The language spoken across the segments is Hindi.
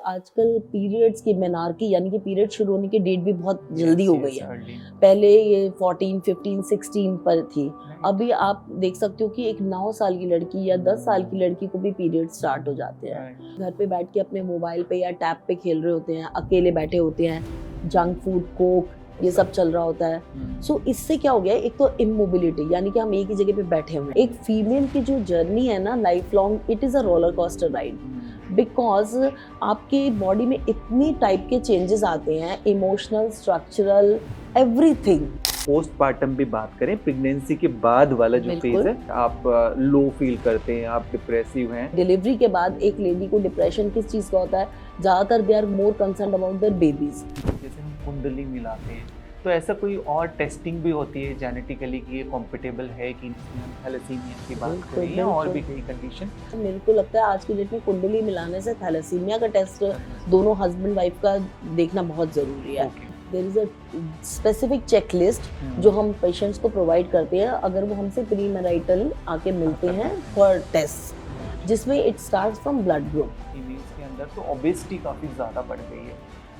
आजकल पीरियड्स की मेनार्की यानी कि पीरियड शुरू होने की डेट भी बहुत जल्दी हो गई है। अर्ली। पहले ये 14, 15, 16 पर थी। अभी आप देख सकते हो कि एक 9 साल की लड़की या 10 साल की लड़की को भी पीरियड स्टार्ट हो जाते हैं। घर पे बैठ के अपने मोबाइल पे या टैब पे खेल रहे होते हैं, अकेले बैठे होते हैं, जंक फूड, कोक ये सब चल रहा होता है। सो इससे क्या हो गया है, एक तो इमोबिलिटी यानी कि हम एक ही जगह पे बैठे हुए हैं। एक फीमेल की जो जर्नी है ना life long, it is a roller coaster ride, because आपके बॉडी में इतनी टाइप के चेंजेस आते हैं, इमोशनल, स्ट्रक्चरल, एवरीथिंग। पोस्टपार्टम भी बात करें, प्रेगनेंसी के बाद वाला जो फेज है, आप लो फील करते हैं, आप डिप्रेसिव हैं। डिलीवरी के बाद एक लेडी को डिप्रेशन किस चीज का होता है, ज्यादातर they are more concern about their babies. जैसे हम कुंडली मिलाते हैं, तो ऐसा कोई और टेस्टिंग भी होती है जेनेटिकली कि ये कॉम्पिटेबल है कि नहीं? हम थैलेसीमिया की बात करें या और भी कई कंडीशन। मेरे को लगता है आज की डेट में कुंडली मिलाने से थैलेसीमिया का टेस्ट दोनों हस्बैंड वाइफ का देखना बहुत जरूरी है। There is a specific checklist जो हम पेशेंट्स को प्रोवाइड करते हैं अगर वो हमसे प्री मैरिटल आके मिलते हैं फॉर टेस्ट, जिसमें it starts from blood group. Females के अंदर तो ओबेसिटी काफ़ी ज़्यादा बढ़ गई है,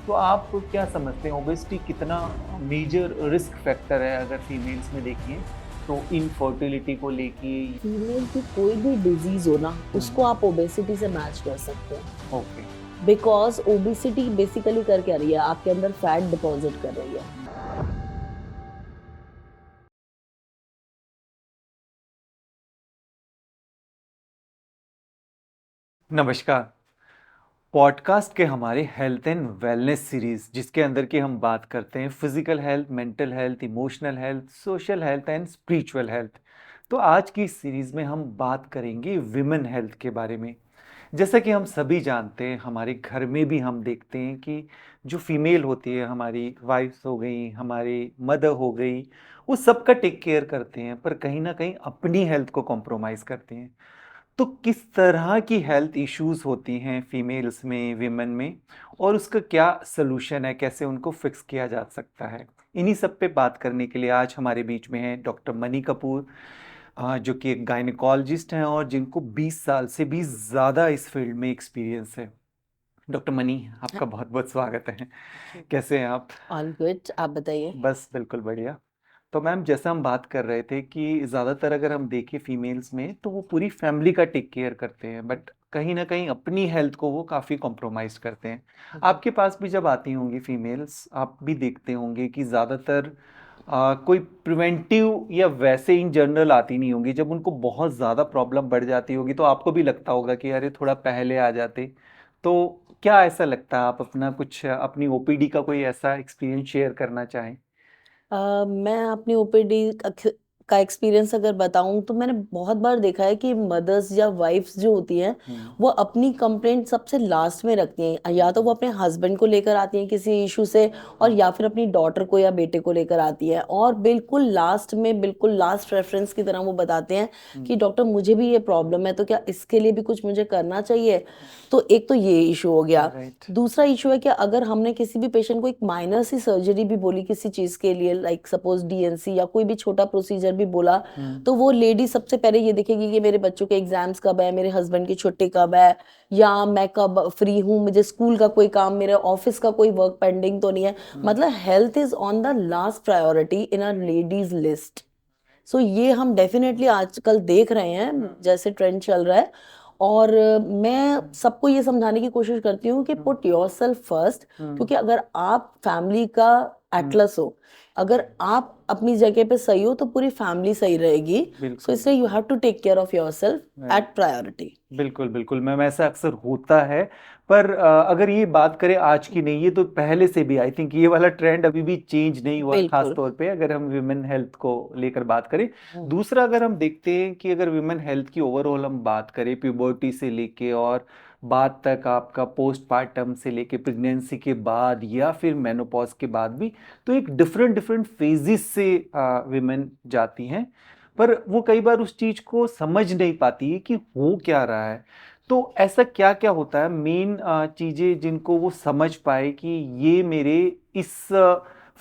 तो आप क्या समझते हैं ओबेसिटी कितना मेजर रिस्क फैक्टर है अगर फीमेल्स में देखिए तो इनफर्टिलिटी को लेके? फीमेल की कोई भी डिजीज हो ना, उसको आप ओबेसिटी से मैच कर सकते हैं। ओके। बिकॉज ओबेसिटी बेसिकली कर क्या रही है, आपके अंदर फैट डिपॉजिट कर रही है। नमस्कार। पॉडकास्ट के हमारे हेल्थ एंड वेलनेस सीरीज, जिसके अंदर की हम बात करते हैं physical health, mental health, emotional health, social health and spiritual health. तो आज की इस सीरीज में हम बात करेंगे विमेन हेल्थ के बारे में। जैसा कि हम सभी जानते हैं, हमारे घर में भी हम देखते हैं कि जो फीमेल होती है, हमारी वाइफ्स हो गई, हमारी मदर हो गई, वो सबका टेक केयर करते हैं, पर कहीं ना कहीं अपनी हेल्थ को कॉम्प्रोमाइज़ करते हैं। तो किस तरह की हेल्थ इश्यूज होती हैं फीमेल्स में, विमेन में, और उसका क्या सलूशन है, कैसे उनको फिक्स किया जा सकता है? इन्हीं सब पे बात करने के लिए आज हमारे बीच में है डॉक्टर मनी कपूर, जो कि एक गायनेकोलॉजिस्ट हैं और जिनको 20 साल से भी ज़्यादा इस फील्ड में एक्सपीरियंस है। डॉक्टर मनी, आपका बहुत बहुत स्वागत है। कैसे हैं आप? ऑल गुड, आप बताइए। बस बिल्कुल बढ़िया। तो मैम, जैसा हम बात कर रहे थे कि ज़्यादातर अगर हम देखें फीमेल्स में तो वो पूरी फैमिली का टेक केयर करते हैं, बट कहीं ना कहीं अपनी हेल्थ को वो काफ़ी कॉम्प्रोमाइज़ करते हैं। आपके पास भी जब आती होंगी फीमेल्स, आप भी देखते होंगे कि ज़्यादातर कोई प्रिवेंटिव या वैसे इन जनरल आती नहीं होंगी। जब उनको बहुत ज़्यादा प्रॉब्लम बढ़ जाती होगी तो आपको भी लगता होगा कि अरे थोड़ा पहले आ जाते। तो क्या ऐसा लगता है, आप अपना कुछ अपनी ओपीडी का कोई ऐसा एक्सपीरियंस शेयर करना चाहें? मैं अपनी ओपीडी का एक्सपीरियंस अगर बताऊं तो मैंने बहुत बार देखा है कि मदर्स या वाइफ्स जो होती हैं वो अपनी कंप्लेंट सबसे लास्ट में रखती हैं, या तो वो अपने हस्बैंड को लेकर आती हैं किसी इशू से, और या फिर अपनी डॉटर को या बेटे को लेकर आती हैं, और बिल्कुल लास्ट में, बिल्कुल लास्ट रेफरेंस की तरह वो बताते हैं कि डॉक्टर मुझे भी ये प्रॉब्लम है, तो क्या इसके लिए भी कुछ मुझे करना चाहिए। तो एक तो ये इशू हो गया। दूसरा इशू है कि अगर हमने किसी भी पेशेंट को एक माइनर सी सर्जरी भी बोली किसी चीज के लिए, लाइक सपोज डीएनसी या कोई भी छोटा प्रोसीजर भी बोला, तो वो लेडी सबसे पहले ये देखेगी कि मेरे बच्चों के एग्जाम्स कब है, मेरे हस्बैंड की छुट्टी कब है, या मैं कब फ्री हूँ, मुझे स्कूल का कोई काम, मेरे ऑफिस का कोई वर्क पेंडिंग तो नहीं है। मतलब health is on the last priority in a ladies list. So ये हम डेफिनेटली आजकल देख रहे हैं जैसे ट्रेंड चल रहा है। और मैं सबको ये समझाने की कोशिश करती हूँ कि पुट योरसेल्फ फर्स्ट, क्योंकि अगर आप फैमिली का एटलस हो, अगर आप अपनी जगह पे सही हो तो पूरी फैमिली सही रहेगी। सो इसलिए you have to take care of yourself at priority. बिल्कुल बिल्कुल मैम, ऐसा अक्सर होता है। पर अगर ये बात करें आज की नहीं, ये तो पहले से भी आई थिंक ये वाला ट्रेंड अभी भी चेंज नहीं हुआ, खास तौर पे अगर हम विमेन हेल्थ को लेकर बात करें। दूसरा, अगर हम देखते हैं कि अगर विमेन हेल्थ की ओवरऑल हम बात करें, प्यूबर्टी से लेके और बाद तक, आपका पोस्टपार्टम से लेके प्रेगनेंसी के बाद या फिर मेनोपॉज के बाद भी, तो एक डिफरेंट डिफरेंट फेजेस से विमेन जाती हैं। पर वो कई बार उस चीज को समझ नहीं पाती है कि हो क्या रहा है। तो ऐसा क्या क्या होता है मेन चीजें जिनको वो समझ पाए कि ये मेरे इस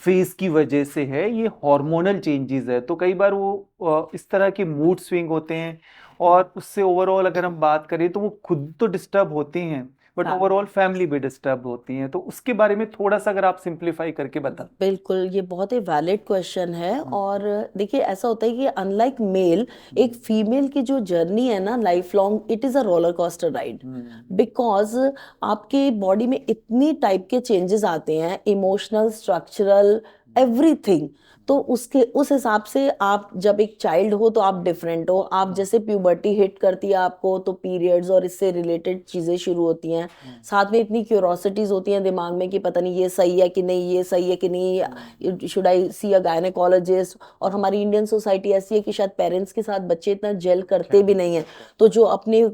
फेज की वजह से है, ये हार्मोनल चेंजेस है। तो कई बार वो इस तरह के मूड स्विंग होते हैं, और उससे ओवरऑल अगर हम बात करें तो वो खुद तो डिस्टर्ब होते हैं, बट हाँ ओवरऑल फैमिली भी डिस्टर्ब होती है, तो उसके बारे में थोड़ा सा अगर आप सिंप्लीफाई करके बता। बिल्कुल, ये बहुत ही वैलिड क्वेश्चन है। हम्म, और देखिए, ऐसा होता है कि अनलाइक मेल, एक हम्म, फीमेल की जो जर्नी है ना, life long it is a roller coaster ride. Hmm, because आपके बॉडी में इतनी टाइप के चेंजेस आते हैं, इमोशनल, स्ट्रक्चरल, एवरीथिंग। तो उसके उस हिसाब से आप जब एक चाइल्ड हो तो आप डिफरेंट हो। आप जैसे प्यूबर्टी हिट करती है आपको, तो पीरियड्स और इससे रिलेटेड चीजें शुरू होती हैं। साथ में इतनी क्यूरोसिटीज होती हैं दिमाग में कि पता नहीं ये सही है कि नहीं, ये सही है कि नहीं, should I C a gynaecologist. और हमारी इंडियन सोसाइटी ऐसी है कि शायद पेरेंट्स के साथ बच्चे इतना जेल करते भी नहीं है। तो जो अपने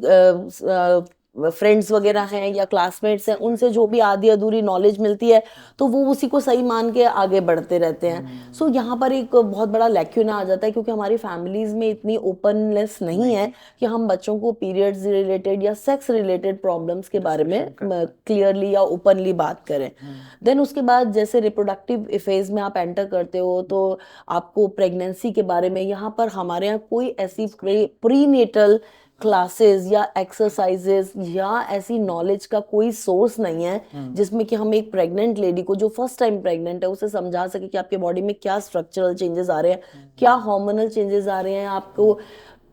फ्रेंड्स वगैरह हैं या क्लासमेट्स हैं, उनसे जो भी आधी अधूरी नॉलेज मिलती है, तो वो उसी को सही मान के आगे बढ़ते रहते हैं। सो यहाँ पर एक बहुत बड़ा लैक्यूना आ जाता है, क्योंकि हमारी फैमिलीज में इतनी ओपननेस नहीं है कि हम बच्चों को पीरियड्स रिलेटेड या सेक्स रिलेटेड प्रॉब्लम्स के बारे में क्लियरली या ओपनली बात करें। देन उसके बाद जैसे रिप्रोडक्टिव फेज में आप एंटर करते हो, तो आपको प्रेगनेंसी के बारे में, यहाँ पर हमारे यहाँ कोई ऐसी प्रीनेटल क्लासेस या एक्सरसाइजेस या ऐसी नॉलेज का कोई सोर्स नहीं है जिसमें कि हम एक प्रेग्नेंट लेडी को, जो फर्स्ट टाइम प्रेग्नेंट है, उसे समझा सके कि आपके बॉडी में क्या स्ट्रक्चरल चेंजेस आ रहे हैं, क्या हार्मोनल चेंजेस आ रहे हैं आपको।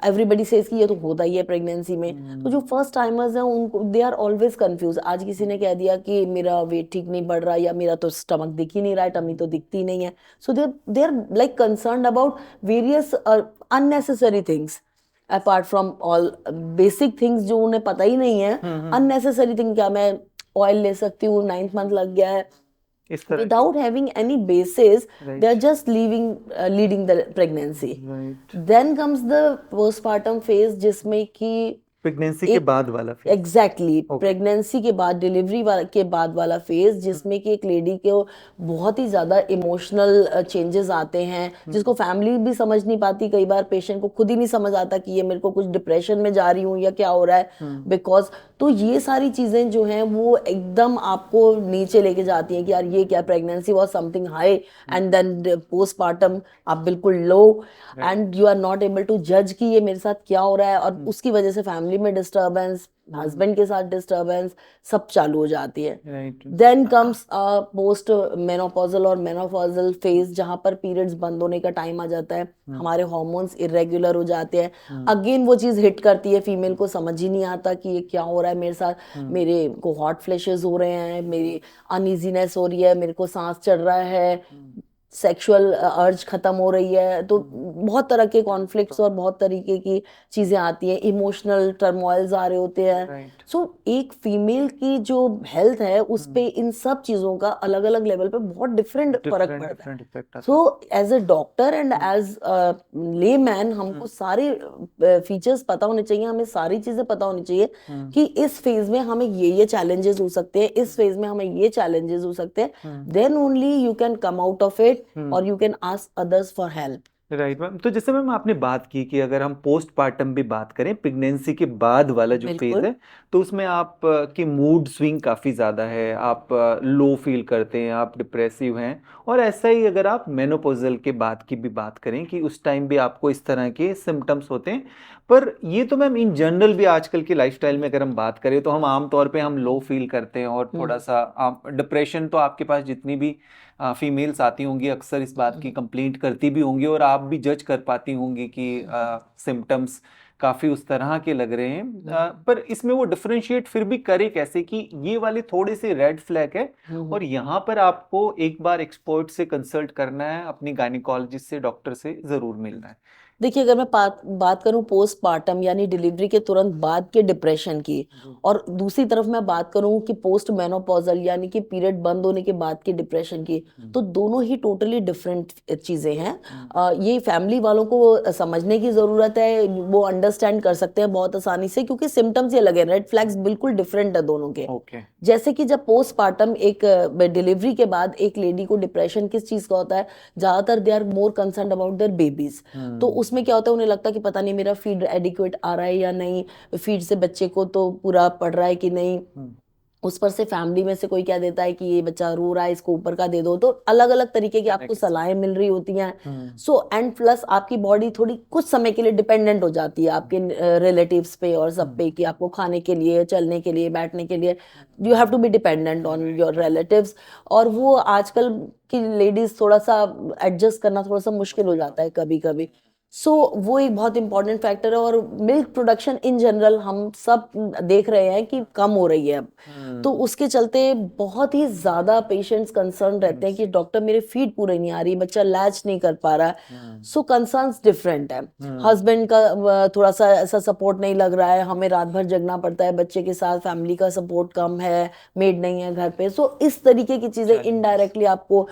एवरीबडी सेज कि ये तो होता ही है प्रेगनेंसी में। तो जो फर्स्ट टाइमर्स हैं उनको, दे आर ऑलवेज कंफ्यूज। आज किसी ने कह दिया कि मेरा वेट ठीक नहीं बढ़ रहा, या मेरा तो स्टमक दिख ही नहीं रहा है, टमी तो दिखती नहीं है। So they are like concerned about various unnecessary things, apart from all basic things जो उन्हें पता ही नहीं है। अननेसेसरी थिंग, क्या मैं ऑयल ले सकती हूँ, 9th मंथ लग गया है, इस तरह की। without having any basis, they are right, just leading the pregnancy. Right. Then comes the postpartum phase, जिसमें कि प्रेगनेंसी के एक बाद वाला फेज। Exactly okay. प्रेगनेंसी के बाद, डिलीवरी के बाद वाला फेज, जिसमें कि एक लेडी को बहुत ही ज्यादा इमोशनल चेंजेस आते हैं, जिसको फैमिली भी समझ नहीं पाती। कई बार पेशेंट को खुद ही नहीं समझ आता कि ये मेरे को कुछ डिप्रेशन में जा रही हूँ या क्या हो रहा है, बिकॉज तो ये सारी चीजें जो हैं वो एकदम आपको नीचे लेके जाती हैं कि यार ये क्या, pregnancy was something high and then postpartum आप बिल्कुल low, and you are not able to जज कि ये मेरे साथ क्या हो रहा है। और उसकी वजह से फैमिली में डिस्टर्बेंस, हस्बैंड के साथ डिस्टर्बेंस, सब चालू हो जाती है। Right. Then comes post menopausal और मेनोपॉजल फेज, जहां पर पीरियड्स बंद होने का टाइम आ जाता है, हमारे हार्मोन्स इरेगुलर हो जाते हैं। अगेन वो चीज हिट करती है, फीमेल को समझ ही नहीं आता कि ये क्या हो रहा है मेरे साथ। मेरे को हॉट फ्लैशेस हो रहे हैं, मेरी अनइजीनेस हो रही है, मेरे को सांस चढ़ रहा है, सेक्सुअल अर्ज खत्म हो रही है। तो बहुत तरह के कॉन्फ्लिक्ट्स और बहुत तरीके की चीजें आती हैं, इमोशनल टर्मोइल्स आ रहे होते हैं। राइट। सो एक फीमेल की जो हेल्थ है उस पे इन सब चीजों का अलग अलग लेवल पे बहुत डिफरेंट फर्क डिफरेंट पड़ता है। डिफरेंट इफेक्ट आता so as a doctor and as lay man, हमको सारे फीचर्स पता होने चाहिए, हमें सारी चीजें पता होनी चाहिए कि इस फेज में हमें ये चैलेंजेस हो सकते हैं, इस फेज में हमें ये चैलेंजेस हो सकते हैं। Then only you can come out of it, और you can ask others for help. Right ma'am. तो जैसे मैम आपने बात की कि अगर हम पोस्टपार्टम भी बात करें, प्रेगनेंसी के बाद वाला जो फेज बिल्कुल है, तो उसमें आप की मूड स्विंग काफ़ी ज़्यादा है, आप लो फील करते हैं, आप डिप्रेसिव हैं। और ऐसा ही अगर आप मेनोपॉजल के बाद की भी बात करें कि उस टाइम भी आपको इस तरह के सिम्टम्स होते हैं। पर ये तो मैम इन जनरल भी आजकल की लाइफस्टाइल में अगर हम बात करें, तो हम आमतौर पे हम लो फील करते हैं और थोड़ा सा डिप्रेशन, तो आपके पास जितनी भी फीमेल्स आती होंगी अक्सर इस बात की कंप्लेंट करती भी होंगी, और आप भी जज कर पाती होंगी कि सिम्टम्स काफ़ी उस तरह के लग रहे हैं। पर इसमें वो डिफरेंशिएट फिर भी करे कैसे कि ये वाले थोड़े से रेड फ्लैग है, और यहाँ पर आपको एक बार एक्सपर्ट से कंसल्ट करना है, अपनी गायनिकोलॉजिस्ट से, डॉक्टर से ज़रूर मिलना है। देखिए, अगर मैं बात करूं पोस्टपार्टम यानी डिलीवरी के तुरंत बाद के डिप्रेशन की, और दूसरी तरफ मैं बात करूं कि पोस्ट मेनोपॉजल यानी कि पीरियड बंद होने के बाद के डिप्रेशन की, तो दोनों ही टोटली डिफरेंट चीजें हैं। ये फैमिली वालों को समझने की जरूरत है, वो अंडरस्टैंड कर सकते हैं बहुत आसानी से, क्योंकि सिम्टम्स ये लगे, रेड फ्लैग्स बिल्कुल डिफरेंट है दोनों के। ओके। जैसे कि जब पोस्टपार्टम एक डिलीवरी के बाद एक लेडी को डिप्रेशन किस चीज का होता है, ज्यादातर they are more concern about their babies. तो उसमें क्या होता है, उन्हें लगता है कि पता नहीं मेरा फीड एडिक्वेट आ रहा है या नहीं, फीड से बच्चे को तो पूरा पड़ रहा है कि नहीं, उस पर से फैमिली में से कोई क्या देता है कि ये बच्चा रो रहा है, इसको ऊपर का दे दो, तो अलग अलग तरीके की आपको Next. सलाहें मिल रही होती हैं। सो एंड प्लस आपकी बॉडी थोड़ी कुछ समय के लिए डिपेंडेंट हो जाती है आपके रिलेटिव्स पे और सब पे, कि आपको खाने के लिए, चलने के लिए, बैठने के लिए you have to be dependent on your relatives. और वो आजकल की लेडीज थोड़ा सा एडजस्ट करना थोड़ा सा मुश्किल हो जाता है कभी कभी। सो वो एक बहुत इंपॉर्टेंट फैक्टर है। और मिल्क प्रोडक्शन इन जनरल हम सब देख रहे हैं कि कम हो रही है अब। तो उसके चलते बहुत ही ज्यादा पेशेंट्स कंसर्न रहते हैं कि डॉक्टर मेरे फीड पूरे नहीं आ रही, बच्चा लैच नहीं कर पा रहा है। सो कंसर्न्स डिफरेंट है। हस्बैंड का थोड़ा सा ऐसा सपोर्ट नहीं लग रहा है, हमें रात भर जगना पड़ता है बच्चे के साथ, फैमिली का सपोर्ट कम है, मेड नहीं है घर पे। सो इस तरीके की चीजें इनडायरेक्टली आपको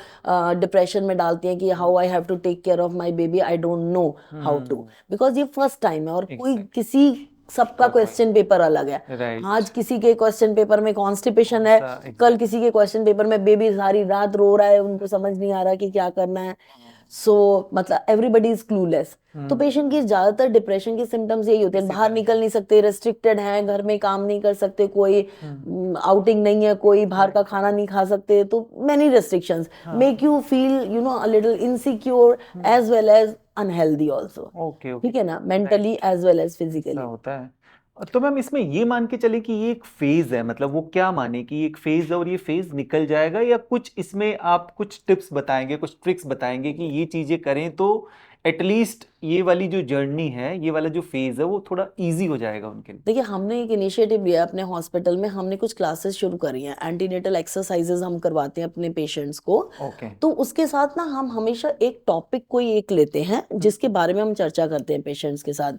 डिप्रेशन में डालती हैं कि how I have to take care of my baby, I don't know how to, because ये फर्स्ट टाइम है। और कोई किसी सबका क्वेश्चन पेपर अलग है। राइट। आज किसी के क्वेश्चन पेपर में कॉन्स्टिपेशन है, कल किसी के क्वेश्चन पेपर में बेबी सारी रात रो रहा है, उनको समझ नहीं आ रहा कि क्या करना है। सो मतलब एवरीबडी इज क्लूलेस। तो पेशेंट की ज्यादातर डिप्रेशन के सिम्टम्स यही होते हैं, बाहर निकल नहीं सकते, रेस्ट्रिक्टेड हैं, घर में काम नहीं कर सकते, कोई आउटिंग नहीं है, कोई बाहर का खाना नहीं खा सकते। तो many restrictions make you feel you know a little insecure as well as unhealthy also. Okay ठीक है ना, mentally as well as physically होता है। तो मैम इसमें ये मान के चले कि ये एक फेज है, मतलब वो क्या माने कि ये एक फेज है और ये फेज निकल जाएगा, या कुछ इसमें आप कुछ टिप्स बताएंगे, कुछ ट्रिक्स बताएंगे कि ये चीजें करें तो एटलीस्ट ये वाली जो जर्नी है, ये वाला जो फेज है वो थोड़ा इजी हो जाएगा उनके लिए? देखिए, हमने एक इनिशिएटिव लिया अपने हॉस्पिटल में, हमने कुछ क्लासेस शुरू करी हैं, एंटीनेटल एक्सरसाइजेज हम करवाते हैं अपने पेशेंट्स को। ओके। तो उसके साथ ना हम हमेशा एक टॉपिक कोई एक लेते हैं जिसके बारे में हम चर्चा करते हैं पेशेंट्स के साथ।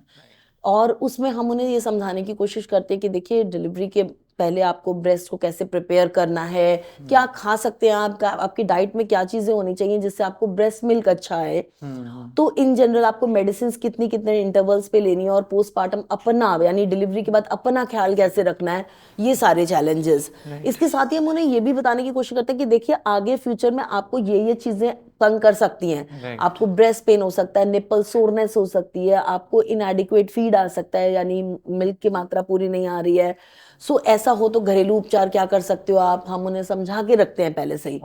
और उसमें हम उन्हें ये समझाने की कोशिश करते हैं कि देखिए, डिलीवरी के पहले आपको ब्रेस्ट को कैसे प्रिपेयर करना है, क्या खा सकते हैं आप, आपकी डाइट में क्या चीजें होनी चाहिए जिससे आपको ब्रेस्ट मिल्क अच्छा है। तो इन जनरल आपको मेडिसिन कितनी कितने इंटरवल्स पे लेनी है, और पोस्टमार्टम अपना यानी डिलीवरी के बाद अपना ख्याल कैसे रखना है, ये सारे चैलेंजेस। इसके साथ ही हम उन्हें ये भी बताने की कोशिश करते हैं कि देखिए, आगे फ्यूचर में आपको ये चीजें तंग कर सकती हैं। आपको ब्रेस्ट पेन हो सकता है, निपल सोरनेस हो सकती है, आपको इनएडिक्वेट फीड आ सकता है, यानी मिल्क की मात्रा पूरी नहीं आ रही है। सो ऐसा हो तो घरेलू उपचार क्या कर सकते हो आप, हम उन्हें समझा के रखते हैं पहले से ही।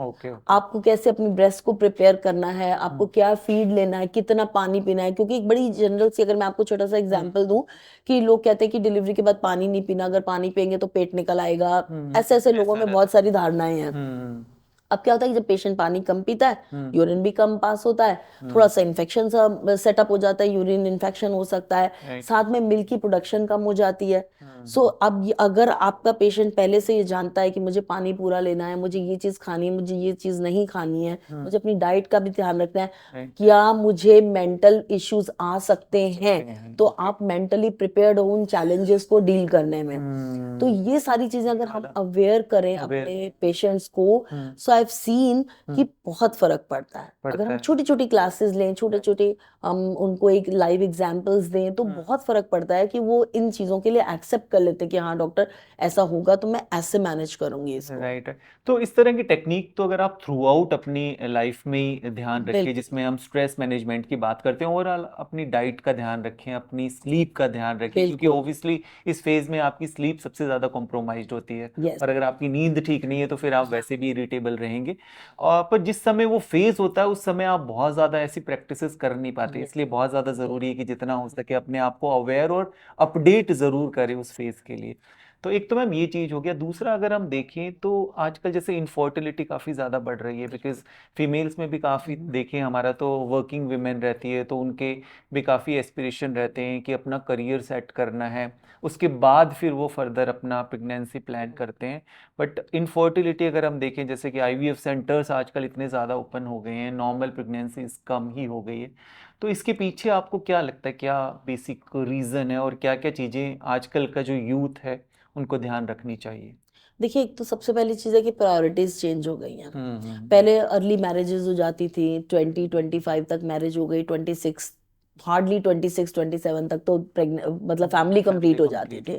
आपको कैसे अपनी ब्रेस्ट को प्रिपेयर करना है, आपको क्या फीड लेना है, कितना पानी पीना है। क्योंकि एक बड़ी जनरल सी, अगर मैं आपको छोटा सा एग्जांपल दूं, कि लोग कहते हैं कि डिलीवरी के बाद पानी नहीं पीना, अगर पानी पियेंगे तो पेट निकल आएगा। ऐसे ऐसे लोगों में बहुत सारी धारणाएं हैं। अब क्या होता है कि जब पेशेंट पानी कम पीता है, यूरिन भी कम पास होता है, थोड़ा सा इन्फेक्शन सा सेटअप हो जाता है, यूरिन इन्फेक्शन हो सकता है, साथ में मिल्क की प्रोडक्शन कम हो जाती है। सो अब अगर आपका पेशेंट पहले से ये जानता है कि मुझे पानी पूरा लेना है, मुझे ये चीज खानी है, मुझे ये चीज नहीं खानी है, मुझे अपनी डाइट का भी ध्यान रखना है, क्या मुझे मेंटल इश्यूज आ सकते हैं, तो आप मेंटली प्रिपेयर्ड हो उन चैलेंजेस को डील करने में। तो ये सारी चीजें अगर हम अवेयर करें अपने पेशेंट्स को, सो आई हैव सीन कि बहुत फर्क पड़ता है। अगर हम छोटी छोटी क्लासेस लें, छोटे छोटे हम उनको एक लाइव एग्जांपल्स दें, तो बहुत फर्क पड़ता है कि वो इन चीजों के लिए एक्सेप्ट कर लेते हैं कि हाँ डॉक्टर, ऐसा होगा तो मैं ऐसे मैनेज करूंगी इसको। राइट। तो इस तरह की टेक्निक तो अगर आप थ्रू आउट अपनी लाइफ में ही ध्यान रखें, जिसमें हम स्ट्रेस मैनेजमेंट की बात करते हैं, ओवरऑल अपनी डाइट का ध्यान रखें, अपनी स्लीप का ध्यान रखें, क्योंकि ऑब्वियसली इस फेज में आपकी स्लीप सबसे ज्यादा कॉम्प्रोमाइज्ड होती है। और अगर आपकी नींद ठीक नहीं है तो फिर आप वैसे भी इरिटेबल रहेंगे। और पर जिस समय वो फेज होता है उस समय आप बहुत ज्यादा ऐसी प्रैक्टिसेस कर नहीं पाते, इसलिए बहुत ज्यादा जरूरी है कि जितना हो सके अपने आप को अवेयर और अपडेट जरूर करें उस फेज के लिए। तो एक तो मैम ये चीज हो गया। दूसरा, अगर हम देखें तो आजकल जैसे इनफर्टिलिटी काफी ज्यादा बढ़ रही है, बिकॉज फीमेल्स में भी काफी देखें, हमारा तो वर्किंग विमेन रहती है तो उनके भी काफी एस्पिरेशन रहते हैं कि अपना करियर सेट करना है, उसके बाद फिर वो फर्दर अपना प्रेगनेंसी प्लान करते हैं। बट इनफर्टिलिटी अगर हम देखें, जैसे कि आईवीएफ सेंटर्स आजकल इतने ज़्यादा ओपन हो गए हैं, नॉर्मल प्रेगनेंसी कम ही हो गई है। तो इसके पीछे आपको क्या लगता है, क्या बेसिक रीज़न है और क्या क्या चीज़ें आजकल का जो यूथ है उनको ध्यान रखनी चाहिए? देखिए, एक तो सबसे पहली चीज है कि प्रायोरिटीज चेंज हो गई हैं। पहले अर्ली मैरिजेस हो जाती थी, 20-25 तक मैरिज हो गई, 26 हार्डली 26-27 तक तो मतलब फैमिली कंप्लीट हो जाती थी।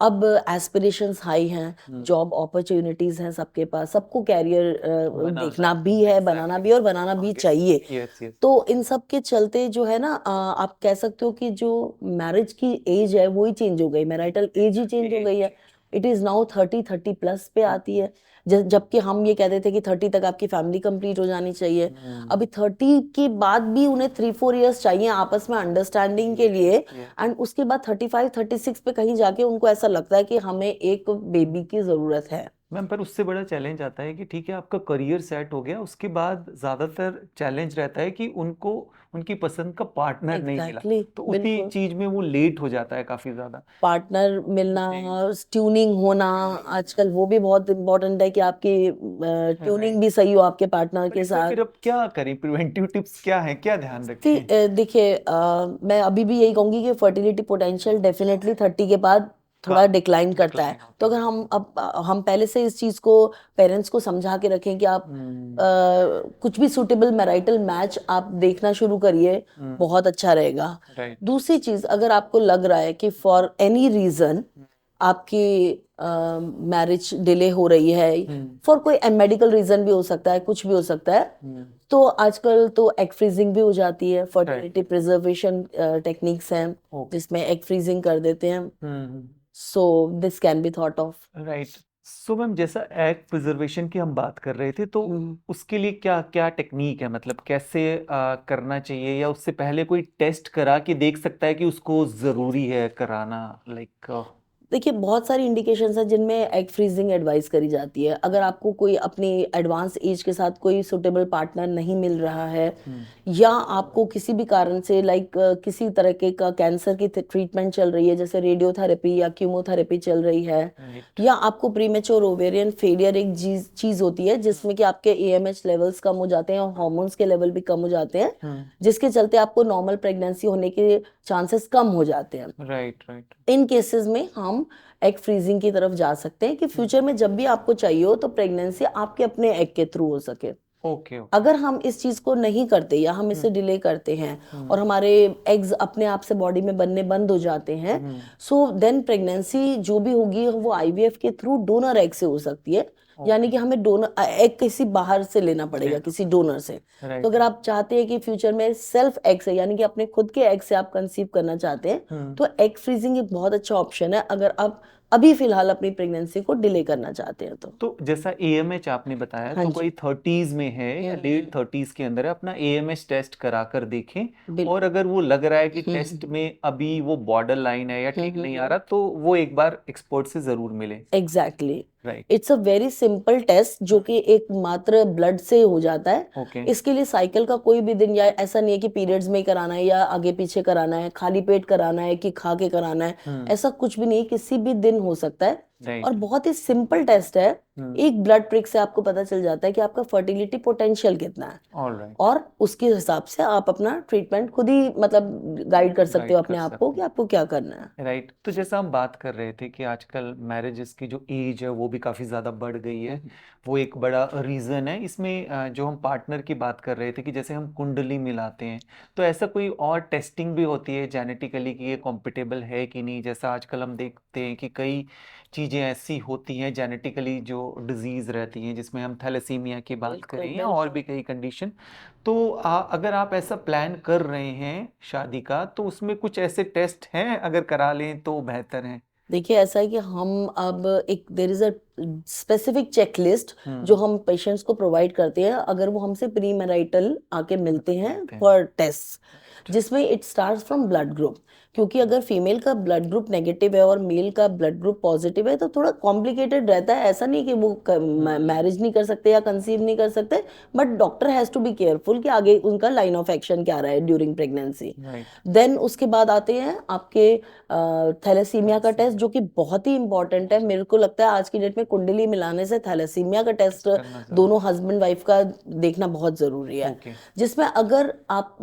अब एस्पिरेशंस हाई हैं, जॉब अपॉर्चुनिटीज हैं सबके पास, सबको कैरियर देखना भी है, बनाना भी, और बनाना भी चाहिए। तो इन सब के चलते जो है ना, आप कह सकते हो कि जो मैरिज की एज है वो ही चेंज हो गई, मैरिटल एज ही चेंज हो गई है। इट इज नाउ 30 प्लस पे आती है। जबकि हम ये कहते थे कि 30 तक आपकी फैमिली कंप्लीट हो जानी चाहिए। अभी 30 के बाद भी उन्हें 3-4 इयर्स चाहिए आपस में अंडरस्टैंडिंग के लिए, एंड उसके बाद 35-36 पे कहीं जाके उनको ऐसा लगता है कि हमें एक बेबी की जरूरत है। मैम पर उससे बड़ा चैलेंज आता है कि ठीक है आपका करियर सेट हो गया, उसके बाद ज्यादातर चैलेंज रहता है कि उनको उनकी पसंद का पार्टनर नहीं मिला, एग्जैक्टली, तो उसी बिल्कुल। चीज में वो लेट हो जाता है काफी ज्यादा। पार्टनर मिलना, जी। ट्यूनिंग होना, आजकल वो भी बहुत इम्पोर्टेंट है कि आपकी ट्यूनिंग राइट। भी सही हो आपके पार्टनर पर के इसमें साथ। फिर अब क्या करें, प्रिवेंटिव टिप्स क्या है, क्या ध्यान कि रखें? देखिए, मैं अभी भी यही कहूंगी कि फर्टिलिटी पोटेंशियल डेफिनेटली 30 के बाद थोड़ा हाँ, डिक्लाइन करता है। डिक्लाइन तो होता अगर है। हम पहले से इस चीज को पेरेंट्स को समझा के रखें कि आप कुछ भी सूटेबल मैरिटल मैच आप देखना शुरू करिए, बहुत अच्छा रहेगा। राइट। दूसरी चीज, अगर आपको लग रहा है कि फॉर एनी रीजन आपकी मैरिज डिले हो रही है, फॉर कोई मेडिकल रीजन भी हो सकता है, कुछ भी हो सकता है, तो आजकल तो एग फ्रीजिंग भी हो जाती है। राइट। फर्टिलिटी प्रिजर्वेशन टेक्निक्स हैं ओके। जिसमें एग फ्रीजिंग कर देते हैं। So this can be thought of. Right. So ma'am जैसा एग प्रिजर्वेशन की हम बात कर रहे थे, तो उसके लिए क्या क्या टेक्निक है, मतलब कैसे करना चाहिए, या उससे पहले कोई टेस्ट करा के देख सकता है कि उसको जरूरी है कराना, लाइक? देखिए, बहुत सारी इंडिकेशंस हैं जिनमें एग फ्रीजिंग एडवाइस करी जाती है। अगर आपको कोई अपनी एडवांस एज के साथ कोई सुटेबल पार्टनर नहीं मिल रहा है, या आपको किसी भी कारण से किसी तरह के का कैंसर की ट्रीटमेंट चल रही है, जैसे रेडियोथेरेपी या कीमोथेरेपी चल रही है, या आपको प्रीमेच्योर ओवेरियन फेलियर एक चीज होती है जिसमें कि आपके एएमएच लेवल्स कम हो जाते हैं और हार्मोन्स के लेवल भी कम हो जाते हैं, जिसके चलते आपको नॉर्मल प्रेगनेंसी होने के चांसेस कम हो जाते हैं। राइट। राइट। इन केसेस में हम एग फ्रीजिंग की तरफ जा सकते हैं कि फ्यूचर में जब भी आपको चाहिए हो तो प्रेगनेंसी आपके अपने एग के थ्रू हो सके। ओके। अगर हम इस चीज को नहीं करते या हम इसे डिले करते हैं और हमारे एग्स अपने आप से बॉडी में बनने बंद हो जाते हैं, सो देन प्रेगनेंसी जो भी होगी वो आईवीएफ के थ्रू डोनर एग से हो सकती है। यानी कि हमें डोनर एग किसी बाहर से लेना पड़ेगा, किसी डोनर से। तो अगर आप चाहते हैं कि फ्यूचर में सेल्फ एग से, यानी कि अपने खुद के एग से आप कंसीव करना चाहते हैं, तो एग फ्रीजिंग एक बहुत अच्छा ऑप्शन है अगर आप अभी फिलहाल अपनी प्रेगनेंसी को डिले करना चाहते हैं तो। जैसा एएमएच आपने बताया, हाँ तो जी, कोई 30s में है या लेट 30s के अंदर है, अपना एएमएच टेस्ट करा कर देखें। और बिल्कुल। अगर वो लग रहा है कि टेस्ट में अभी वो बॉर्डर लाइन है या ठीक नहीं आ रहा, तो वो एक बार एक्सपर्ट से जरूर मिले। Exactly. Right. It's a very simple test जो कि एक मात्र ब्लड से हो जाता है। ओके। इसके लिए साइकिल का कोई भी दिन, या ऐसा नहीं है कि पीरियड्स में ही कराना है या आगे पीछे कराना है, खाली पेट कराना है कि खा के कराना है, ऐसा कुछ भी नहीं, किसी भी दिन हो सकता है। और राइट। बहुत ही सिंपल टेस्ट है। एक ब्लड प्रिक से आपको पता चल जाता है कि आपका फर्टिलिटी पोटेंशियल कितना है, ऑलराइट। और उसके हिसाब से आप अपना ट्रीटमेंट खुद ही मतलब गाइड कर सकते हो गाइड अपने कर आप को सकते कि हैं। आपको क्या करना है। राइट। तो जैसा हम बात कर रहे थे कि आजकल मैरिजेस की जो एज है वो भी काफ़ी ज़्यादा बढ़ गई है, वो एक बड़ा रीज़न है इसमें। जो हम पार्टनर की बात कर रहे थे कि जैसे हम कुंडली मिलाते हैं, तो ऐसा कोई और टेस्टिंग भी होती है जेनेटिकली कि ये कॉम्पिटेबल है कि नहीं? जैसा आजकल हम देखते हैं कि कई चीज़ें ऐसी होती हैं जेनेटिकली जो डिजीज़ रहती हैं, जिसमें हम थैलेसीमिया की बात बिल्कुल, करें या और भी कई कंडीशन। तो अगर आप ऐसा प्लान कर रहे हैं शादी का, तो उसमें कुछ ऐसे टेस्ट हैं, अगर करा लें तो बेहतर है। देखिए, ऐसा है कि हम अब एक there is a specific checklist जो हम पेशेंट्स को प्रोवाइड करते हैं अगर वो हमसे प्री मैरिटल आके मिलते हैं फॉर टेस्ट, जिसमें it starts from blood group. क्योंकि अगर फीमेल का ब्लड ग्रुप नेगेटिव है और मेल का ब्लड ग्रुप पॉजिटिव है तो थोड़ा कॉम्प्लिकेटेड रहता है। ऐसा नहीं कि वो मैरिज नहीं कर सकते या कंसीव नहीं कर सकते, but doctor has to be careful कि आगे उनका लाइन ऑफ एक्शन क्या रहा है ड्यूरिंग प्रेगनेंसी। देन उसके बाद आते हैं आपके थैलेसीमिया का टेस्ट, जो कि बहुत ही इंपॉर्टेंट है। मेरे को लगता है आज की डेट में कुंडली मिलाने से थैलेसीमिया का टेस्ट दोनों हस्बैंड वाइफ का देखना बहुत जरूरी है। जिसमें अगर आप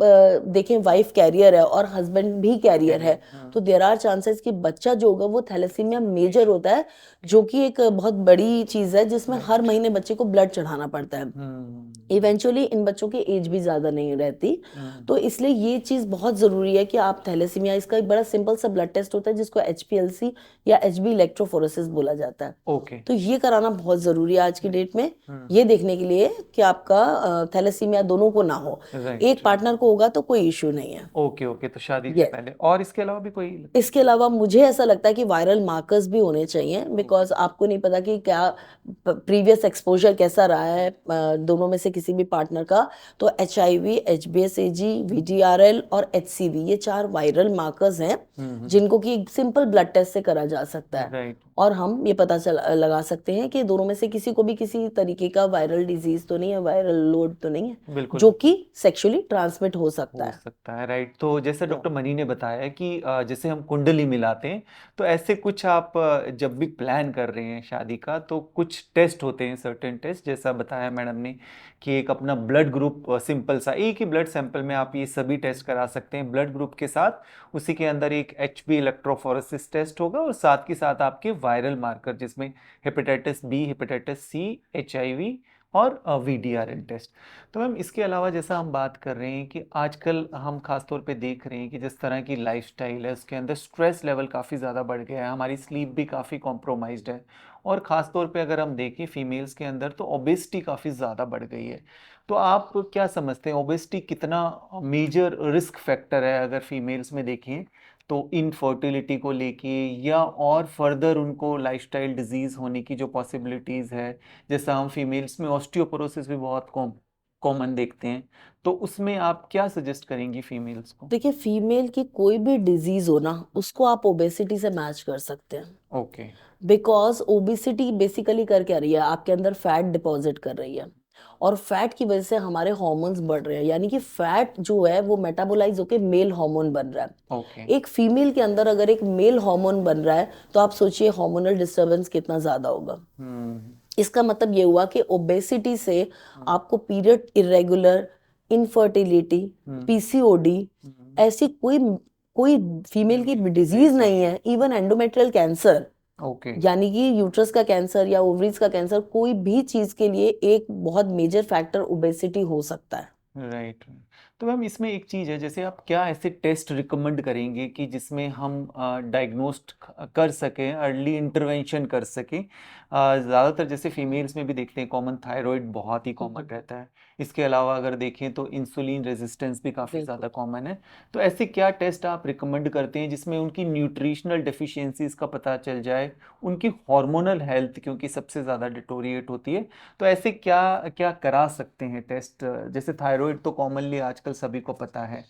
देखें वाइफ कैरियर है और हस्बैंड भी कैरियर है, तो देयर आर चांसेस कि बच्चा जो होगा वो थैलेसीमिया मेजर होता है, जो कि एक बहुत बड़ी चीज है जिसमें हर महीने बच्चे को ब्लड चढ़ाना पड़ता है। इवेंचुअली इन बच्चों की एज भी ज्यादा नहीं रहती, तो इसलिए ये चीज बहुत जरूरी है कि आप थैलेसीमिया, इसका एक बड़ा सिंपल सा ब्लड टेस्ट होता है जिसको HPLC या HB इलेक्ट्रोफोरेसिस बोला जाता है। ओके। तो ये कराना बहुत जरूरी है आज की डेट में, ये देखने के लिए कि आपका थैलेसीमिया दोनों को ना हो। एक पार्टनर को होगा तो कोई इश्यू इशू नहीं है। ओके ओके, तो शादी से ये पहले और इसके अलावा भी कोई इसके अलावा मुझे ऐसा लगता है कि वायरल मार्कर्स भी होने चाहिए, बिकॉज आपको नहीं पता कि क्या प्रीवियस एक्सपोजर कैसा रहा है दोनों में से किसी भी पार्टनर का। तो HIV, HbSAg, VDRL और HCV, ये 4 वायरल मार्कर्स हैं जिनको कि सिंपल ब्लड टेस्ट से करा जा सकता है, राइट। और हम ये पता लगा सकते हैं कि दोनों में से किसी को भी किसी तरीके का वायरल डिजीज तो नहीं है, वायरल लोड तो नहीं है बिल्कुल जो कि सेक्सुअली ट्रांसमिट हो सकता हो है। सकता है, राइट। तो जैसे डॉक्टर मनी ने बताया कि जैसे हम कुंडली मिलाते हैं, तो ऐसे कुछ आप जब भी प्लान कर रहे हैं शादी का, तो कुछ टेस्ट होते हैं, सर्टेन टेस्ट, जैसा बताया मैडम ने कि एक अपना ब्लड ग्रुप, सिंपल सा एक ही ब्लड सैंपल में आप ये सभी टेस्ट करा सकते हैं ब्लड ग्रुप के साथ। उसी के अंदर एक HB इलेक्ट्रोफोरेसिस टेस्ट होगा और साथ के साथ आपके वायरल मार्कर, जिसमें hepatitis B, hepatitis C, HIV और VDRL टेस्ट। तो मैम इसके अलावा जैसा हम बात कर रहे हैं कि आजकल हम खास तौर पे देख रहे हैं कि जिस तरह की लाइफस्टाइल है उसके अंदर स्ट्रेस लेवल काफ़ी ज़्यादा बढ़ गया है, हमारी स्लीप भी काफ़ी कॉम्प्रोमाइज्ड है, और ख़ास तौर पे अगर हम देखें फीमेल्स के अंदर तो ओबेसिटी काफ़ी ज़्यादा बढ़ गई है। तो आप क्या समझते हैं ओबेसिटी कितना मेजर रिस्क फैक्टर है अगर फीमेल्स में देखें तो इनफर्टिलिटी को लेके, या और फर्दर उनको लाइफस्टाइल डिजीज़ होने की जो पॉसिबिलिटीज़ है, जैसा हम फीमेल्स में ऑस्टियोपोरोसिस भी बहुत कॉमन देखते हैं, तो उसमें आप क्या सजेस्ट करेंगी फीमेल्स को? देखिए, फीमेल की कोई भी डिजीज हो ना, उसको आप ओबेसिटी से मैच कर सकते हैं, ओके। बिकॉज ओबेसिटी बेसिकली कर क्या रही है, आपके अंदर फैट डिपॉजिट कर रही है, और फैट की वजह से हमारे हॉर्मोन्स बढ़ रहे हैं, यानी कि फैट जो है वो मेटाबोलाइज होके मेल हार्मोन बन रहा है। ओके। एक फीमेल के अंदर अगर एक मेल हार्मोन बन रहा है, तो आप सोचिए हार्मोनल डिस्टरबेंस कितना ज्यादा होगा। इसका मतलब ये हुआ कि ओबेसिटी से आपको पीरियड इरेगुलर, इनफर्टिलिटी, PCOD, ऐसी कोई कोई फीमेल की डिजीज नहीं है, इवन एंडोमेट्रियल कैंसर, ओके। यानी कि यूट्रस का कैंसर या ओवरीज का कैंसर, कोई भी चीज के लिए एक बहुत मेजर फैक्टर ओबेसिटी हो सकता है। राइट। तो मैम इसमें एक चीज़ है, जैसे आप क्या ऐसे टेस्ट रिकमेंड करेंगे कि जिसमें हम डायग्नोस्ट कर सकें, अर्ली इंटरवेंशन कर सकें? ज़्यादातर जैसे फीमेल्स में भी देखते हैं कॉमन थायराइड बहुत ही कॉमन रहता है, इसके अलावा अगर देखें तो इंसुलिन रेजिस्टेंस भी काफ़ी बिल्कुल। ज़्यादा कॉमन है। तो ऐसे क्या टेस्ट आप रिकमेंड करते हैं जिसमें उनकी न्यूट्रिशनल डेफिशिएंसीज का पता चल जाए, उनकी हार्मोनल हेल्थ क्योंकि सबसे ज़्यादा डिटोरिएट होती है, तो ऐसे क्या क्या करा सकते हैं टेस्ट? जैसे थायराइड तो कॉमनली आजकल सभी को पता है,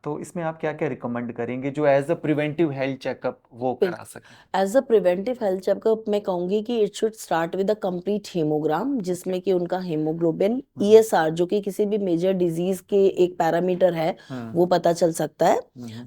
तो इसमें आप क्या क्या रिकमेंड करेंगे जो as a preventive health checkup वो करा सकें? As a preventive health checkup मैं कहूंगी कि it should start with a complete haemogram, जिसमें कि उनका हीमोग्लोबिन, ESR, जो कि किसी भी मेजर डिजीज के एक पैरामीटर है, वो पता चल सकता है।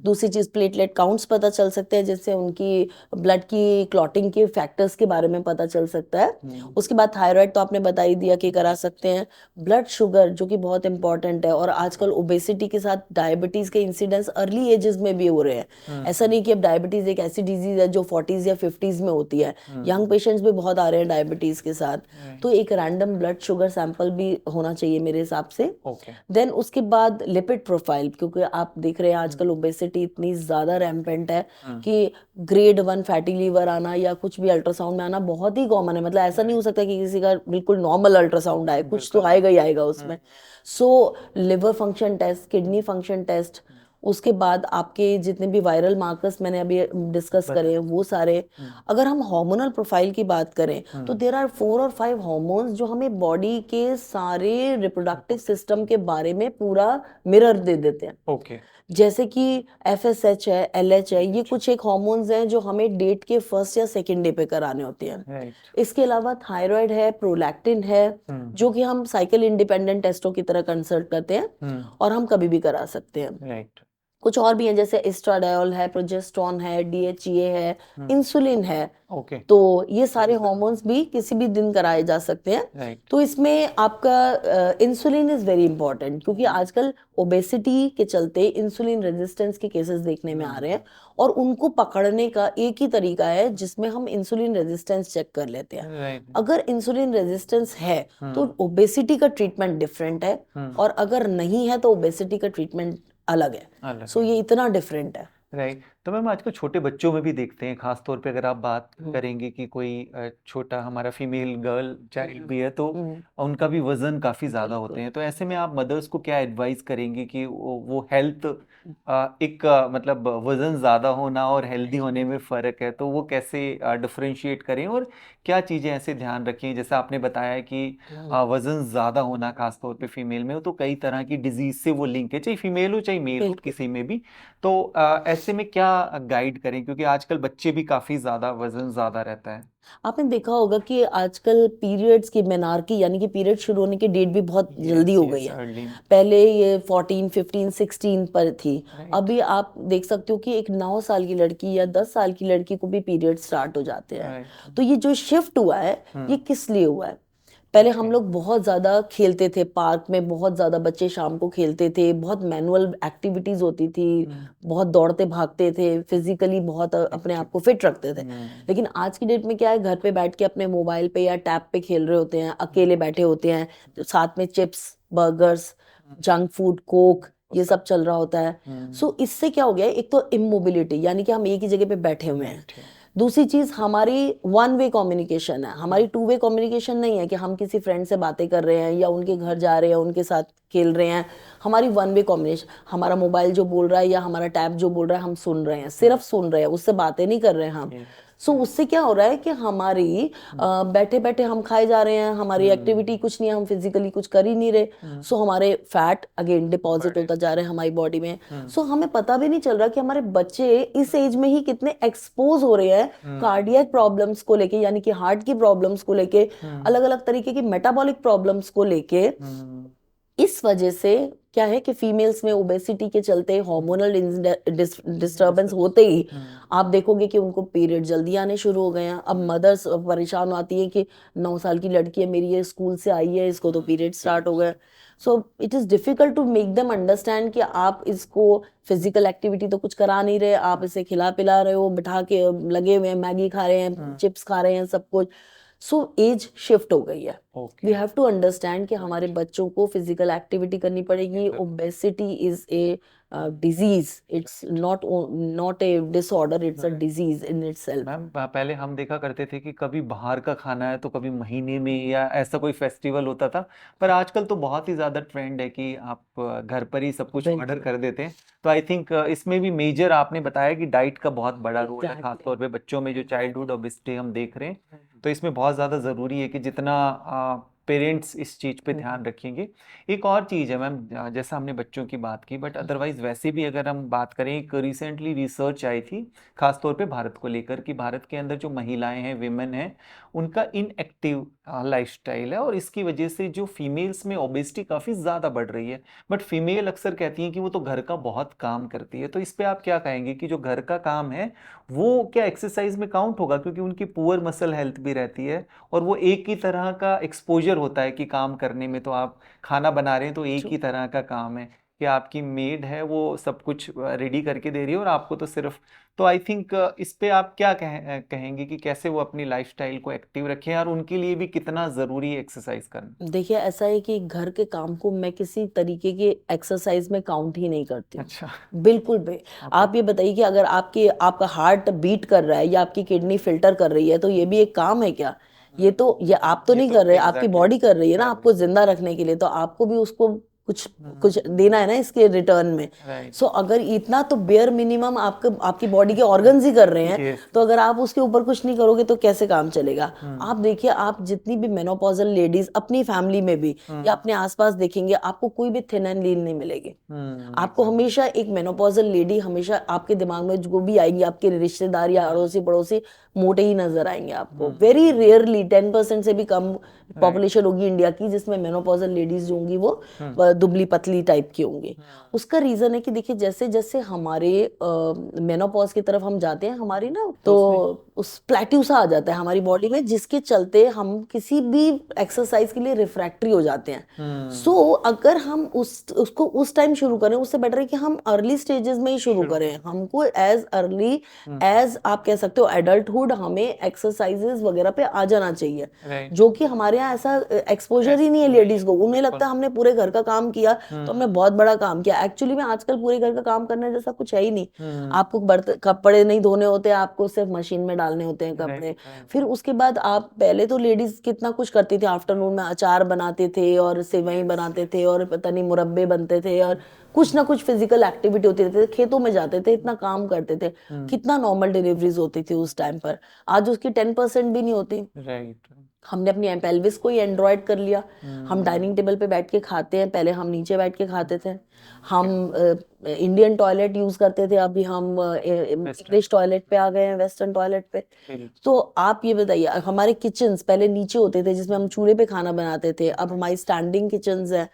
दूसरी चीज प्लेटलेट काउंट्स पता चल सकते हैं, जिससे उनकी ब्लड की क्लॉटिंग के फैक्टर्स के बारे में पता चल सकता है। उसके बाद थायराइड तो आपने बता ही दिया कि करा सकते हैं। ब्लड शुगर जो कि बहुत इंपॉर्टेंट है, और आजकल ओबेसिटी के साथ डायबिटीज के इंसिडेंस अर्ली एजेस में भी हो रहे हैं। ऐसा नहीं कि अब डायबिटीज एक ऐसी डिजीज है जो 40s या 50s में होती है, यंग पेशेंट्स भी बहुत आ रहे हैं डायबिटीज के साथ। तो एक रैंडम ब्लड शुगर सैंपल भी होना चाहिए मेरे हिसाब से। ओके। देन उसके बाद लिपिड प्रोफाइल, क्योंकि आप देख रहे हैं आजकल ओबेसिटी इतनी ज्यादा रैम्पेंट है कि ग्रेड 1 फैटी लीवर आना या कुछ भी अल्ट्रासाउंड में आना बहुत ही कॉमन है। मतलब ऐसा नहीं हो सकता कि किसी का बिल्कुल नॉर्मल अल्ट्रासाउंड आए, कुछ तो आएगा ही आएगा उसमें। So liver function test, kidney function test, उसके बाद आपके जितने भी वायरल मार्कर्स मैंने अभी डिस्कस करे हैं वो सारे। अगर हम हार्मोनल प्रोफाइल की बात करें तो देयर आर 4 और 5 हार्मोन्स जो हमें बॉडी के सारे रिप्रोडक्टिव सिस्टम के बारे में पूरा मिरर दे देते हैं। ओके। जैसे कि FSH है, LH है, ये कुछ एक हार्मोन्स हैं जो हमें डेट के फर्स्ट या सेकेंड डे पे कराने होते हैं। राइट। इसके अलावा थायराइड है, प्रोलैक्टिन है, जो कि हम साइकिल इंडिपेंडेंट टेस्टों की तरह कंसल्ट करते हैं और हम कभी भी करा सकते हैं। राइट। कुछ और भी हैं, जैसे एस्ट्राडायोल है, प्रोजेस्टेरोन है, DHEA है, इंसुलिन है। ओके। तो ये सारे हार्मोन्स भी किसी भी दिन कराए जा सकते हैं। राइट। तो इसमें आपका इंसुलिन इज वेरी इंपॉर्टेंट, क्योंकि आजकल ओबेसिटी के चलते इंसुलिन रेजिस्टेंस के केसेस देखने में आ रहे हैं, और उनको पकड़ने का एक ही तरीका है जिसमें हम इंसुलिन रेजिस्टेंस चेक कर लेते हैं। राइट। अगर इंसुलिन रेजिस्टेंस है तो ओबेसिटी का ट्रीटमेंट डिफरेंट है, और अगर नहीं है तो ओबेसिटी का ट्रीटमेंट अलग है। अलग सो ये इतना डिफरेंट है। राइट। तो मैम आजकल छोटे बच्चों में भी देखते हैं, खास तौर पे अगर आप बात करेंगे कि कोई छोटा हमारा फीमेल गर्ल चाइल्ड भी है तो उनका भी वजन काफी ज्यादा होते हैं, तो ऐसे में आप मदर्स को क्या एडवाइस करेंगे कि वो हेल्थ एक मतलब वजन ज्यादा होना और हेल्दी होने में फर्क है, तो वो कैसे डिफरेंशिएट करें और क्या चीजें ऐसे ध्यान रखें? जैसा आपने बताया कि वजन ज्यादा होना खास तौर पे फीमेल में हो तो कई तरह की डिजीज से वो लिंक है, चाहे फीमेल हो चाहे मेल हो, बिल्कुल। किसी में भी। तो ऐसे में क्या गाइड करें, क्योंकि आजकल बच्चे भी काफी ज्यादा वजन ज्यादा रहता है। आपने देखा होगा कि आजकल पीरियड्स की मेनार्की यानी कि पीरियड शुरू होने की डेट भी बहुत जल्दी यस हो गई यस, है। अर्ली। पहले ये 14 15 16 पर थी। राइट अभी आप देख सकते हो कि एक 9 साल की लड़की या 10 साल की लड़की को भी पीरियड स्टार्ट हो जाते हैं। राइट। तो ये जो शिफ्ट हुआ है ये किस लिए हुआ है? पहले हम ओके। लोग बहुत ज्यादा खेलते थे पार्क में, बहुत ज्यादा बच्चे शाम को खेलते थे, बहुत मैनुअल एक्टिविटीज होती थी, बहुत दौड़ते भागते थे, फिजिकली बहुत अपने आप को फिट रखते थे। लेकिन आज की डेट में क्या है, घर पे बैठ के अपने मोबाइल पे या टैब पे खेल रहे होते हैं, अकेले बैठे होते हैं, साथ में chips, burgers, junk food, Coke, ये सब चल रहा होता है। सो इससे क्या हो गया है, एक तो इमोबिलिटी यानी कि हम एक ही जगह पे बैठे हुए हैं। बैठे। दूसरी चीज हमारी वन वे कम्युनिकेशन है, हमारी टू वे कम्युनिकेशन नहीं है कि हम किसी फ्रेंड से बातें कर रहे हैं या उनके घर जा रहे हैं उनके साथ खेल रहे हैं। हमारी वन वे कम्युनिकेशन, हमारा मोबाइल जो बोल रहा है या हमारा टैब जो बोल रहा है हम सुन रहे हैं, सिर्फ सुन रहे हैं, उससे बातें नहीं कर रहे हैं हम। सो उससे क्या हो रहा है कि हमारी बैठे बैठे हम खाए जा रहे हैं, हमारी एक्टिविटी कुछ नहीं है, हम फिजिकली कुछ कर ही नहीं रहे। सो हमारे फैट अगेन डिपॉजिट होता जा रहा है हमारी बॉडी में। सो हमें पता भी नहीं चल रहा कि हमारे बच्चे इस एज में ही कितने एक्सपोज हो रहे हैं कार्डियक प्रॉब्लम्स को लेके, यानी कि हार्ट की प्रॉब्लम्स को लेके, अलग अलग तरीके की मेटाबॉलिक प्रॉब्लम्स को लेके। इस वजह से क्या है कि फीमेल्स में ओबेसिटी के चलते हार्मोनल डिस्टरबेंस होते ही आप देखोगे कि उनको पीरियड जल्दी आने शुरू हो गए हैं। अब मदर्स परेशान आती है कि 9 साल की लड़की है मेरी, ये स्कूल से आई है, इसको तो पीरियड स्टार्ट हो गए। So it is difficult to make them understand कि आप इसको फिजिकल एक्टिविटी तो कुछ करा नहीं रहे, आप इसे खिला पिला रहे हो, बिठा के लगे हुए हैं, मैगी खा रहे हैं, चिप्स खा रहे हैं, सब कुछ। सो एज शिफ्ट हो गई है। वी हैव टू अंडरस्टैंड कि हमारे बच्चों को फिजिकल एक्टिविटी करनी पड़ेगी। Obesity is a disease, it's not a disorder, it's a disease in itself. Ma'am पहले हम देखा करते थे कि कभी बाहर का खाना है तो कभी महीने में या ऐसा कोई फेस्टिवल होता था, पर आजकल तो बहुत ही ज़्यादा ट्रेंड है कि आप घर पर ही सब कुछ ऑर्डर कर देते हैं। तो आई थिंक इसमें भी मेजर आपने बताया कि डाइट का बहुत बड़ा रोल है, खासतौर पे बच्चों में जो चाइल्डहुड ओबेसिटी हम देख रहे हैं। तो इसमें बहुत ज़्यादा ज़रूरी है कि जितना पेरेंट्स इस चीज़ पे ध्यान रखेंगे। एक और चीज़ है मैम, जैसा हमने बच्चों की बात की, बट अदरवाइज वैसे भी अगर हम बात करें, एक रिसेंटली रिसर्च आई थी खासतौर पे भारत को लेकर कि भारत के अंदर जो महिलाएं हैं, विमेन हैं, उनका इनएक्टिव लाइफस्टाइल है और इसकी वजह से जो फीमेल्स में ओबेसिटी काफ़ी ज़्यादा बढ़ रही है। बट फीमेल अक्सर कहती हैं कि वो तो घर का बहुत काम करती है, तो इस पे आप क्या कहेंगे कि जो घर का काम है वो क्या एक्सरसाइज में काउंट होगा, क्योंकि उनकी पुअर मसल हेल्थ भी रहती है और वो एक ही तरह का एक्सपोजर होता है कि काम करने में, तो आप खाना बना रहे हैं तो एक ही तरह का काम है कि आपकी मेड है वो सब कुछ रेडी करके दे रही है और आपको तो सिर्फ। तो आई थिंक इस पे आप क्या कहेंगे कि कैसे वो अपनी लाइफस्टाइल को एक्टिव रखें और उनके लिए भी कितना ज़रूरी है एक्सरसाइज करना? देखिए ऐसा है कि घर के काम को मैं किसी तरीके के एक्सरसाइज में काउंट ही नहीं करती हूँ, अच्छा। बिल्कुल भी। आप ये बताइए कि अगर आपका हार्ट बीट कर रहा है या आपकी किडनी फिल्टर कर रही है तो ये भी एक काम है क्या? ये आप तो ये नहीं तो कर रहे, आपकी एग्जैक्टली बॉडी कर रही है ना कर रही आपको जिंदा रखने के लिए, तो आपको भी उसको कुछ कुछ देना है ना इसके रिटर्न में। राइट। सो अगर इतना तो बेयर मिनिमम आपकी बॉडी के ऑर्गन्स ही कर रहे हैं, यस। तो अगर आप उसके ऊपर कुछ नहीं करोगे तो कैसे काम चलेगा? आप देखिए, आप जितनी भी मेनोपॉजल लेडीज अपनी फैमिली में भी या अपने आसपास देखेंगे, आपको कोई भी थिन एंड लीन नहीं मिलेगी। आपको हमेशा एक मेनोपॉजल लेडी, हमेशा आपके दिमाग में जो भी आएगी, आपके रिश्तेदार या अड़ोसी पड़ोसी मोटे ही नजर आएंगे आपको। वेरी रेयरली 10% से भी कम पॉपुलेशन होगी इंडिया की जिसमें मेनोपॉजल लेडीज जो होंगी वो दुबली पतली टाइप की होंगी। उसका रीजन है कि देखिए जैसे जैसे हमारे मेनोपॉज की तरफ हम जाते हैं, हमारी ना तो उस प्लेट्यू सा आ जाता है हमारी बॉडी में, जिसके चलते हम किसी भी एक्सरसाइज के लिए रिफ्रैक्टरी हो जाते हैं। सो अगर हम उसको उस टाइम शुरू करें, उससे बेटर है कि हम अर्ली स्टेजेस में ही शुरू करें। हमको एज अर्ली एज आप कह सकते हो एडल्टहुड चाइल्डहुड हमें एक्सरसाइजेस वगैरह पे आ जाना चाहिए, राइट। जो कि हमारे यहाँ ऐसा एक्सपोजर ही नहीं है लेडीज को। उन्हें लगता है हमने पूरे घर का काम किया तो हमने बहुत बड़ा काम किया। एक्चुअली में आजकल पूरे घर का काम करने जैसा कुछ है ही नहीं। आपको कपड़े नहीं धोने होते, आपको सिर्फ मशीन में डालने होते हैं कपड़े। फिर उसके बाद आप पहले तो लेडीज कितना कुछ करती थी, आफ्टरनून में अचार बनाते थे और सेवई बनाते थे और पता नहीं मुरब्बे बनते थे और कुछ ना कुछ फिजिकल एक्टिविटी होती रहती थी, खेतों में जाते थे, इतना काम करते थे। कितना नॉर्मल डिलीवरीज होती थी उस टाइम पर, आज उसकी 10% भी नहीं होती। राइट। हमने अपनी पेल्विस को ही एंड्रॉयड कर लिया। हम डाइनिंग टेबल पे बैठ के खाते हैं, पहले हम नीचे बैठ के खाते थे। हम इंडियन टॉयलेट यूज करते थे, अभी हम इंग्लिश टॉयलेट पे आ गए हैं, वेस्टर्न टॉयलेट पे। तो आप ये बताइए, हमारे किचन्स पहले नीचे होते थे जिसमें हम चूल्हे पे खाना बनाते थे, अब हमारी स्टैंडिंग किचन्स है।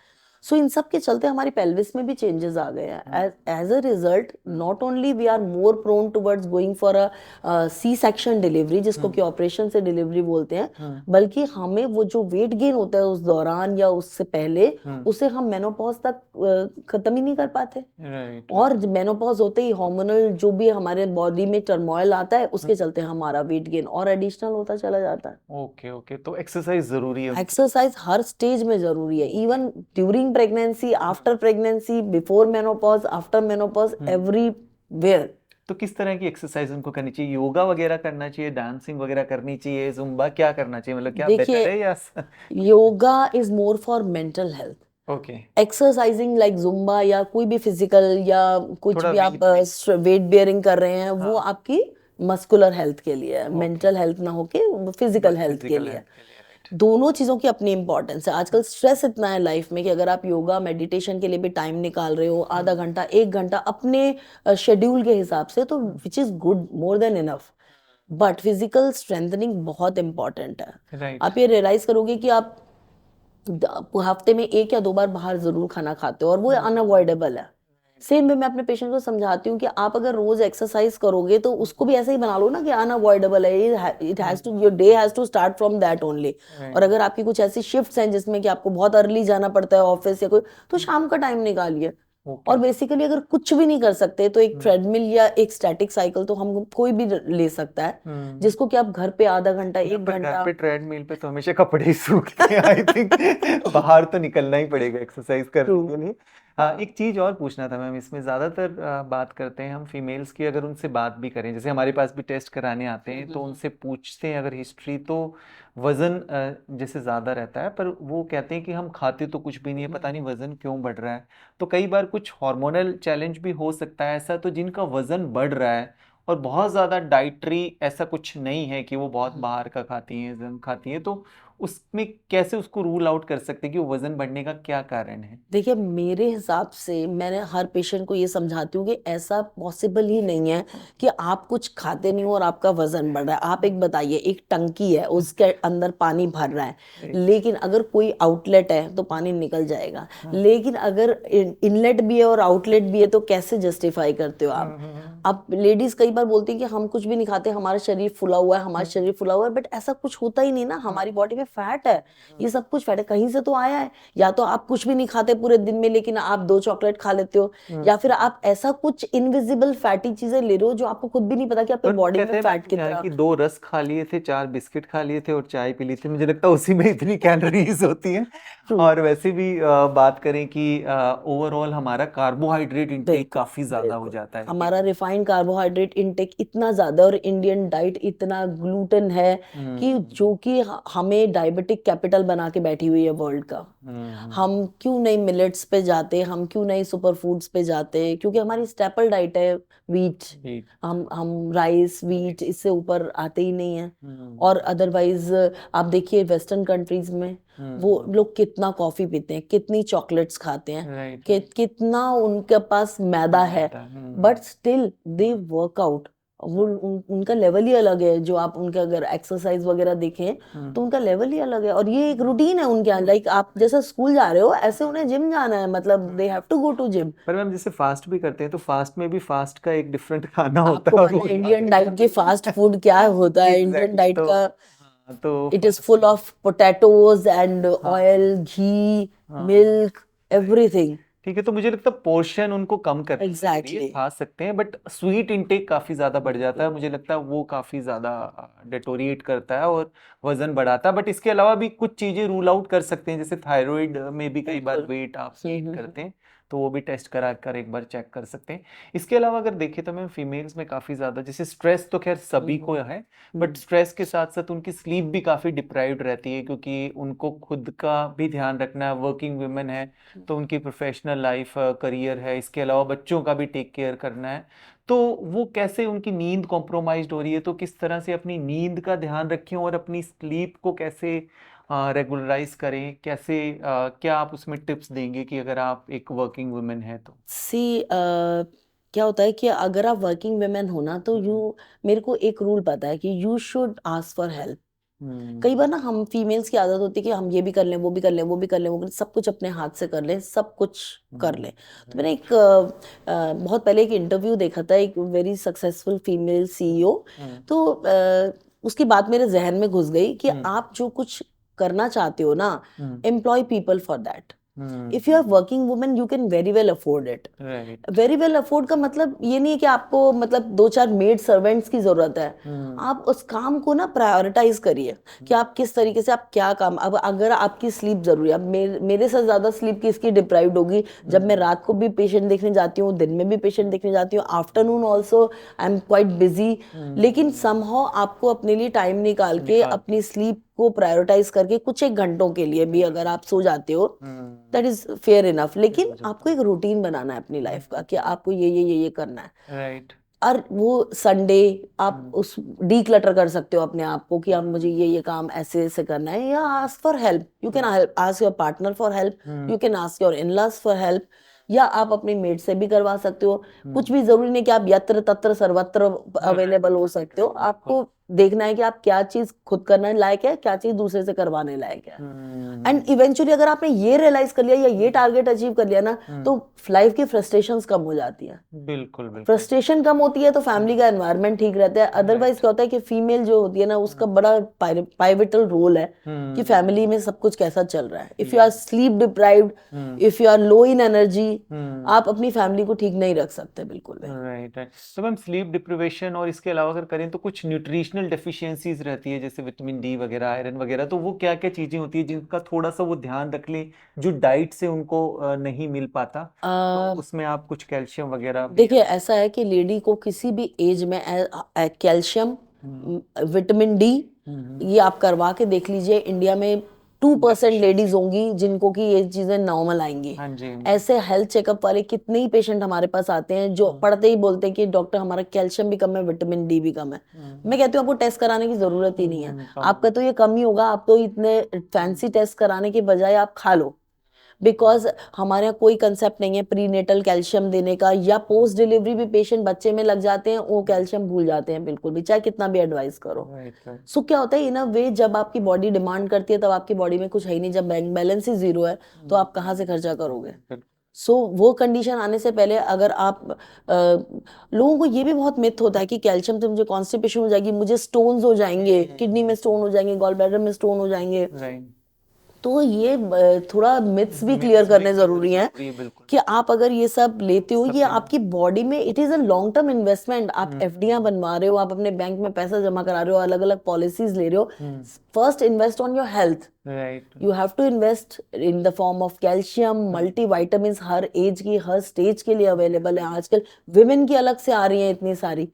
सो इन सब के चलते हमारी पेल्विस में भी चेंजेस आ गए हैं। As a result not only we are more prone towards going for a C section delivery, जिसको कि ऑपरेशन से डिलीवरी बोलते हैं, बल्कि हमें वो जो वेट गेन होता है उस दौरान या उससे पहले, उसे हम मेनोपॉज तक खत्म ही नहीं कर पाते। और मेनोपॉज होते ही हार्मोनल जो भी हमारे बॉडी में टर्मोइल आता है, उसके चलते हमारा वेट गेन और एडिशनल होता चला जाता है। ओके ओके, तो एक्सरसाइज जरूरी है। एक्सरसाइज हर स्टेज में जरूरी है, even during pregnancy, after pregnancy, before menopause, after menopause, everywhere. तो किस तरह की एक्सरसाइज उनको करनी चाहिए? योगा वगैरह करना चाहिए, डांसिंग वगैरह करनी चाहिए, जुम्बा, क्या करना चाहिए? मतलब क्या देखिए, बेटर है या yoga is more for mental health. Okay. Exercising like Zumba या कोई भी फिजिकल या कुछ थोड़ा भी आप वेट बेयरिंग कर रहे हैं, वो आपकी मस्कुलर हेल्थ के लिए है, मेंटल हेल्थ ना होके फिजिकल हेल्थ के लिए। दोनों चीजों की अपनी इंपॉर्टेंस है। आजकल स्ट्रेस इतना है लाइफ में कि अगर आप योगा मेडिटेशन के लिए भी टाइम निकाल रहे हो, आधा घंटा 1 घंटा अपने शेड्यूल के हिसाब से, तो which is good, more than enough. But physical strengthening बहुत इंपॉर्टेंट है। राइट। आप ये रियलाइज करोगे कि आप हफ्ते में 1 या 2 बार बाहर जरूर खाना खाते हो और वो अनअवॉइडेबल है। सेम वे मैं अपने पेशेंट को समझाती हूँ कि आप अगर रोज एक्सरसाइज करोगे तो उसको भी ऐसे ही बना लो ना कि अनअवॉइडेबल है, it has to, your day has to start from that only. और अगर आपकी कुछ ऐसी शिफ्ट्स हैं जिसमें कि आपको बहुत अर्ली जाना पड़ता है ऑफिस या कोई, तो शाम का टाइम निकालिए। और बेसिकली अगर कुछ भी नहीं कर सकते तो एक ट्रेडमिल या एक स्टैटिक साइकिल तो हम कोई भी ले सकता है, जिसको कि आप घर पे आधा घंटा 1 घंटा। घर पे ट्रेडमिल पे तो हमेशा कपड़े ही सूखते हैं, आई थिंक बाहर तो निकलना ही पड़ेगा एक्सरसाइज करने के लिए। हाँ, एक चीज और पूछना था मैम, इसमें ज्यादातर बात करते हैं हम फीमेल्स की, अगर उनसे बात भी करें, जैसे हमारे पास भी टेस्ट कराने आते हैं तो उनसे पूछते हैं अगर हिस्ट्री, तो वजन जैसे ज्यादा रहता है, पर वो कहते हैं कि हम खाते तो कुछ भी नहीं है, पता नहीं वजन क्यों बढ़ रहा है। तो कई बार कुछ हार्मोनल चैलेंज भी हो सकता है ऐसा, तो जिनका वजन बढ़ रहा है और बहुत ज्यादा डाइटरी ऐसा कुछ नहीं है कि वो बहुत बाहर का खाती हैं, जंक खाती हैं, तो उसमें कैसे उसको रूल आउट कर सकते हैं कि वो वजन बढ़ने का क्या कारण है? देखिए, मेरे हिसाब से मैंने हर पेशेंट को ये समझाती हूँ कि ऐसा पॉसिबल ही नहीं है कि आप कुछ खाते नहीं हो और आपका वजन बढ़ रहा है। आप एक बताइए, एक टंकी है, उसके अंदर पानी भर रहा है, लेकिन अगर कोई आउटलेट है तो पानी निकल जाएगा, लेकिन अगर इनलेट भी है और आउटलेट भी है तो कैसे जस्टिफाई करते हो आप? अब लेडीज कई बार बोलती हैं कि हम कुछ भी नहीं खाते, हमारा शरीर फुला हुआ है, हमारा शरीर फुला हुआ है, बट ऐसा कुछ होता ही नहीं ना। हमारी बॉडी में फैट है, ये सब कुछ फैट है, कहीं से तो आया है। या तो आप कुछ भी नहीं खाते पूरे दिन में लेकिन आप 2 चॉकलेट खा लेते हो, या फिर आप ऐसा कुछ इनविजिबल फैटी चीजें ले रहे हो जो आपको खुद भी नहीं पता कि आपकी बॉडी में फैट कितना। कि 2 रस खा लिए थे, 4 बिस्किट खा लिए थे और चाय पी ली थी, मुझे लगता है उसी में इतनी कैलोरीज होती हैं। और वैसे भी बात करें कि ओवरऑल हमारा कार्बोहाइड्रेट इंटेक काफी ज्यादा हो जाता है। हमारा रिफाइंड कार्बोहाइड्रेट इंटेक इतना ज्यादा और इंडियन डाइट इतना ग्लूटेन है कि जो कि हमें डायबिटिक कैपिटल बना के बैठी हुई है वर्ल्ड का। हम क्यों नहीं मिलेट्स पे जाते, हम क्यों नहीं सुपर फूड्स पे जाते? क्योंकि हमारी स्टेपल डाइट है वीट। हम राइस वीट इससे ऊपर आते ही नहीं है। और अदरवाइज आप देखिए वेस्टर्न कंट्रीज में वो लोग कितना कॉफी पीते हैं, कितनी चॉकलेट्स खाते हैं, कितना उनके पास मैदा है, but still they work out. वो उनका लेवल ही अलग है। जो आप उनके अगर एक्सरसाइज वगैरह देखें तो उनका लेवल ही अलग है, और ये एक रूटीन है उनके यहाँ। लाइक आप जैसे स्कूल जा रहे हो ऐसे उन्हें जिम जाना है, मतलब they have to go to gym. पर मैम जैसे फास्ट भी करते हैं तो फास्ट में भी फास्ट का एक डिफरेंट खाना होता है। आपको इंडियन डाइट के फास्ट फूड क्या होता है? इंडियन डाइट का तो it is full of potatoes and oil, ghee, milk, everything. ठीक है, तो मुझे लगता है पोर्शन उनको कम करनी जरूरी है, एग्जैक्टली खा सकते हैं बट स्वीट इंटेक काफी ज्यादा बढ़ जाता है, मुझे लगता है वो काफी ज्यादा डेटोरिएट करता है और वजन बढ़ाता है। बट इसके अलावा भी कुछ चीजें रूल आउट कर सकते हैं, जैसे थायराइड में भी कई बार बिल्कुल। वेट आप गेन हम्म। करते हैं, तो वो भी टेस्ट करा कर एक बार चेक कर सकते हैं। इसके अलावा अगर देखें तो मैम फीमेल्स में काफी ज्यादा, जैसे स्ट्रेस तो खैर सभी को है, बट स्ट्रेस के साथ साथ उनकी स्लीप भी काफी डिप्राइव्ड रहती है, क्योंकि उनको खुद का भी ध्यान रखना है, वर्किंग वुमेन है तो उनकी प्रोफेशनल लाइफ करियर है, इसके अलावा बच्चों का भी टेक केयर करना है। तो वो कैसे उनकी नींद कॉम्प्रोमाइज्ड हो रही है, तो किस तरह से अपनी नींद का ध्यान रखें और अपनी स्लीप को कैसे रेगुलराइज करें, कैसे क्या आप उसमें टिप्स देंगे कि अगर आप एक वर्किंग वुमेन है तो? सी क्या होता है कि अगर आप वर्किंग वुमेन हो ना तो मेरे को एक रूल पता है कि you should ask for help. कई बार ना हम फीमेल्स की आदत होती है कि हम ये भी कर लें, वो भी कर लें, वो भी कर लें, वो कर लें, सब कुछ अपने हाथ से कर लें, सब कुछ कर लें। तो मैंने एक बहुत पहले एक इंटरव्यू देखा था, एक वेरी सक्सेसफुल फीमेल सीईओ। तो उसकी बात मेरे जहन में घुस गई कि आप जो कुछ करना चाहते हो ना, employ people for that. If you are working women you can very well afford it. Right. Very well afford का मतलब ये नहीं है कि आपको मतलब 2-4 मेड सर्वेंट्स की जरूरत है। आप उस काम को ना प्रायोरिटाइज करिए कि आप किस तरीके से, आप क्या काम, अब अगर आपकी स्लीप जरूरी है, अब मेरे से ज्यादा स्लीप किसकी डिप्राइव्ड होगी? जब मैं रात को भी पेशेंट देखने जाती हूँ, दिन में भी पेशेंट देखने जाती हूँ, afternoon also I am quite busy, लेकिन समहाउ आपको अपने लिए टाइम निकाल के अपनी स्लीप को प्रायोरिटाइज करके कुछ एक घंटों के लिए भी अगर आप सो जाते हो, दैट इज फेयर इनफ। लेकिन आपको एक रूटीन बनाना है अपनी लाइफ का कि आपको ये करना है। राइट। और वो संडे आप उस डीक्लटर कर सकते हो अपने आप को कि आप मुझे ये काम ऐसे ऐसे करना है, या ask for help. You can ask your partner for help, you can ask your in laws for help, या आप अपनी मेड से भी करवा सकते हो। कुछ भी जरूरी नहीं कि आप यत्र तत्र सर्वत्र अवेलेबल हो सकते हो। आपको देखना है कि आप क्या चीज खुद करने लायक है, क्या चीज दूसरे से करवाने लायक है। एंड इवेंचुअली अगर आपने ये रियलाइज कर लिया या ये टारगेट अचीव कर लिया ना, तो लाइफ की फ्रस्ट्रेशंस कम हो जाती है। बिल्कुल बिल्कुल। फ्रस्ट्रेशन कम होती है तो फैमिली का एनवायरनमेंट ठीक रहता है। अदरवाइज क्या होता है कि फीमेल जो होती है ना, उसका बड़ा पाइवटल रोल है कि फैमिली में सब कुछ कैसा चल रहा है। If you are sleep deprived, if you are low in energy, आप अपनी फैमिली को ठीक नहीं रख सकते बिल्कुल भी। Right right. तो मैम स्लीप डिप्रिवेशन और इसके अलावा अगर करें तो कुछ न्यूट्रिशनल डेफिशिएंसीज रहती है, जैसे विटामिन डी वगैरह, आयरन वगैरह, तो वो क्या क्या चीजें होती है जिनका थोड़ा सा वो ध्यान रख लें, जो डाइट से उनको नहीं मिल पाता, तो उसमें आप कुछ कैल्शियम वगैरह भी देखिए ऐसा है कि लेडी को किसी भी एज में कैल्शियम, विटामिन डी, ये आप करवा के देख लीजिए। इंडिया में 2% लेडीज होंगी जिनको कि ये चीजें नॉर्मल आएंगी। हाँ जी। ऐसे हेल्थ चेकअप वाले कितने ही पेशेंट हमारे पास आते हैं जो पढ़ते ही बोलते हैं कि डॉक्टर हमारा कैल्शियम भी कम है, विटामिन डी भी कम है। मैं कहती हूँ आपको टेस्ट कराने की जरूरत ही नहीं है, आपका तो ये कम ही होगा। आप तो इतने फैंसी टेस्ट कराने के बजाय आप खा लो, बिकॉज हमारे यहाँ कोई कंसेप्ट नहीं है प्रीनेटल कैल्शियम देने का, या पोस्ट डिलीवरी भी पेशेंट बच्चे में लग जाते हैं, वो कैल्शियम भूल जाते हैं बिल्कुल भी, चाहे कितना भी एडवाइस करो। सो क्या होता है इन अ वे, जब आपकी बॉडी डिमांड करती है तब आपकी बॉडी में कुछ है ही नहीं, जब बैंक बैलेंस ही जीरो है तो आप कहाँ से खर्चा करोगे? सो वो कंडीशन आने से पहले अगर आप लोगों को ये भी बहुत मिथ होता है कि कैल्शियम से मुझे कॉन्स्टिपेशन हो जाएगी, मुझे स्टोन्स हो जाएंगे, किडनी में स्टोन हो जाएंगे, गॉल ब्लैडर में स्टोन हो जाएंगे। तो ये थोड़ा मिथ्स भी क्लियर करने जरूरी हैं कि आप अगर ये सब लेते हो, ये आपकी बॉडी में, it is a long term investment. आप एफडीआं बनवा रहे हो, आप अपने बैंक में पैसा जमा करा रहे हो, अलग अलग पॉलिसीज ले रहे हो। First invest on your health. You have to invest in the form of calcium, multivitamins हर एज की, हर स्टेज के लिए अवेलेबल है आजकल। विमेन की अलग से आ रही हैं इतनी सारी,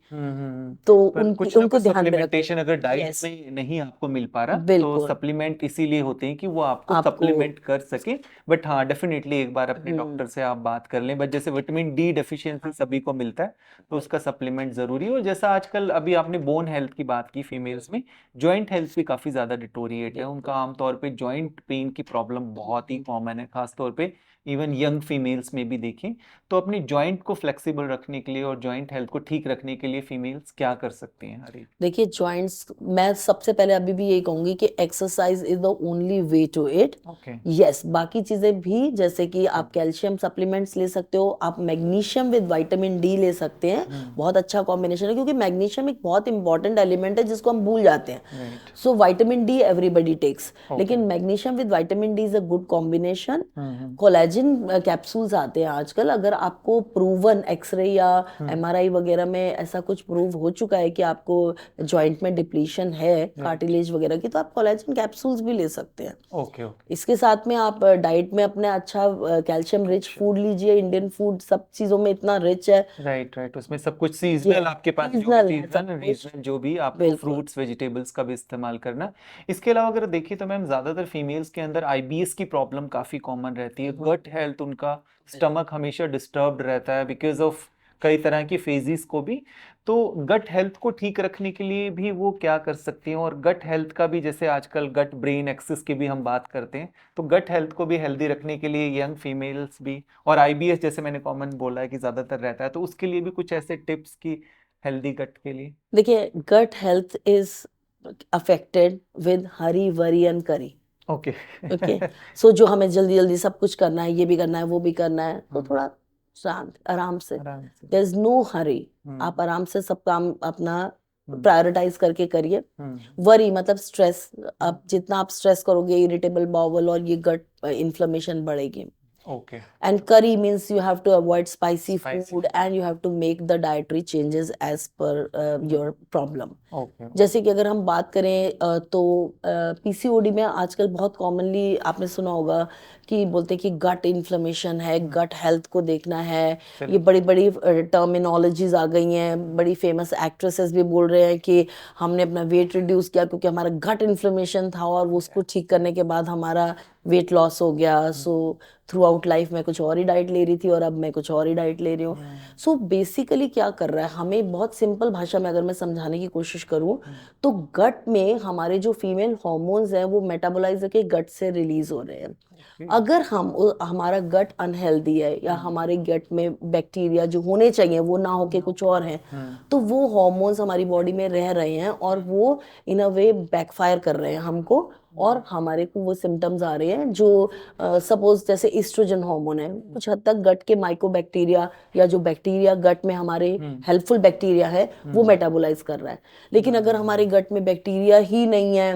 तो उनको ध्यान में सप्लीमेंटेशन अगर डाइट में नहीं आपको मिल पा रहा तो सप्लीमेंट इसीलिए होते हैं कि वो आपको सप्लीमेंट कर सके। बट हाँ डेफिनेटली एक बार अपने डॉक्टर से आप बात कर लें। बट जैसे विटामिन डी डेफिशिएंसी सभी को मिलता है तो उसका सप्लीमेंट जरूरी है। और जैसा आजकल अभी आपने बोन हेल्थ की बात की, फीमेल्स में जॉइंट हेल्थ भी काफी ज्यादा डिटोरिएट है, उनका आमतौर पे जॉइंट पेन की प्रॉब्लम बहुत ही कॉमन है, खासतौर पे इवन यंग फीमेल्स में भी देखें। तो अपने जॉइंट को फ्लेक्सिबल रखने के लिए और जॉइंट हेल्थ को ठीक रखने के लिए फीमेल्स क्या कर सकती हैं? हरी देखिए जॉइंट्स, मैं सबसे पहले अभी भी यही कहूंगी कि exercise is the only way to to it. Okay. Yes, बाकी चीजें भी जैसे कि आप कैल्शियम सप्लीमेंट्स ले सकते हो, आप मैग्नीशियम विद विटामिन डी ले सकते हैं, बहुत अच्छा कॉम्बिनेशन है, क्योंकि मैग्नीशियम एक बहुत इंपॉर्टेंट एलिमेंट है जिसको हम भूल जाते हैं। Right. So vitamin D everybody takes, okay. लेकिन magnesium with vitamin D is a good combination. Hmm. Collagen capsules आते हैं आजकल, अगर आपको प्रूवन एक्सरे या एमआरआई वगैरह में ऐसा कुछ प्रूव हो चुका है कि आपको जॉइंट में डिप्लीशन है कार्टिलेज वगैरह की, तो आप कोलेजन कैप्सूल्स भी ले सकते हैं। ओके। ओके। इसके साथ में आप डाइट में अपने अच्छा कैल्शियम रिच फूड लीजिए। इंडियन फूड सब चीजों में इतना रिच है। राइट राइट, उसमें सब कुछ सीजनल, आपके पास जो भी सीजनल है सब सीजनल कुछ, रीजनल जो भी आपको बिल्कुल। फ्रूट्स वेजिटेबल्स का भी इस्तेमाल करना। इसके अलावा अगर देखिए तो मैम ज्यादातर फीमेल्स के अंदर आईबीएस की प्रॉब्लम काफी कॉमन रहती है, गट हेल्थ, उनका स्टमक हमेशा डिस्टर्ब्ड रहता है बिकॉज ऑफ कई तरह की फेजिस को भी। तो गट हेल्थ को ठीक रखने के लिए भी वो क्या कर सकती हैं, और गट हेल्थ का भी जैसे आजकल गट ब्रेन एक्सिस की भी हम बात करते हैं, तो गट हेल्थ को भी हेल्दी रखने के लिए यंग फीमेल्स भी, और आईबीएस जैसे मैंने कॉमन बोला है कि ज्यादातर रहता है, तो उसके लिए भी कुछ ऐसे टिप्स की हेल्दी गट के लिए। देखिए, gut health is affected with hurry worry and curry. Okay. Okay, so जो हमें जल्दी जल्दी सब कुछ करना है, ये भी करना है वो भी करना है, तो थोड़ा शांत आराम से, आराम से। देयर इज नो हरी, आप आराम से सब काम अपना प्रायोरिटाइज करके करिए। वरी मतलब स्ट्रेस, अब जितना आप स्ट्रेस करोगे इरिटेबल बाउल और ये गट इन्फ्लेमेशन बढ़ेगी। Okay. And curry means you have to avoid spicy Spicy food and you have to make the dietary changes as per your problem. Okay. जैसे कि अगर हम बात करें तो पीसीओडी में आजकल बहुत कॉमनली आपने सुना होगा कि बोलते हैं कि गट इन्फ्लेमेशन है, गट हेल्थ को देखना है। ये बड़ी बड़ी टर्मिनोलॉजीज आ गई हैं, बड़ी फेमस एक्ट्रेसेस भी बोल रहे हैं कि हमने अपना वेट रिड्यूस किया क्योंकि हमारा गट इन्फ्लेमेशन था, और वो उसको ठीक करने के बाद हमारा वेट लॉस हो गया। सो थ्रू आउट लाइफ में कुछ और ही डाइट ले रही थी और अब मैं कुछ और ही डाइट ले रही हूँ। सो बेसिकली क्या कर रहा है, हमें बहुत सिंपल भाषा में अगर मैं समझाने की कोशिश करूँ तो गट में हमारे जो फीमेल हॉर्मोन्स हैं वो मेटाबोलाइज होके गट से रिलीज हो रहे हैं। अगर हमारा गट अनहेल्दी है या हमारे गट में बैक्टीरिया जो होने चाहिए वो ना होके कुछ और हैं, तो वो हॉर्मोन्स हमारी बॉडी में रह रहे हैं और वो इन अ वे बैकफायर कर रहे हैं हमको, और हमारे को वो सिम्टम्स आ रहे हैं जो सपोज जैसे ईस्ट्रोजन हार्मोन है, कुछ हद तक गट के माइकोबैक्टीरिया या जो बैक्टीरिया गट में हमारे हेल्पफुल बैक्टीरिया है वो मेटाबोलाइज कर रहा है। लेकिन अगर हमारे गट में बैक्टीरिया ही नहीं है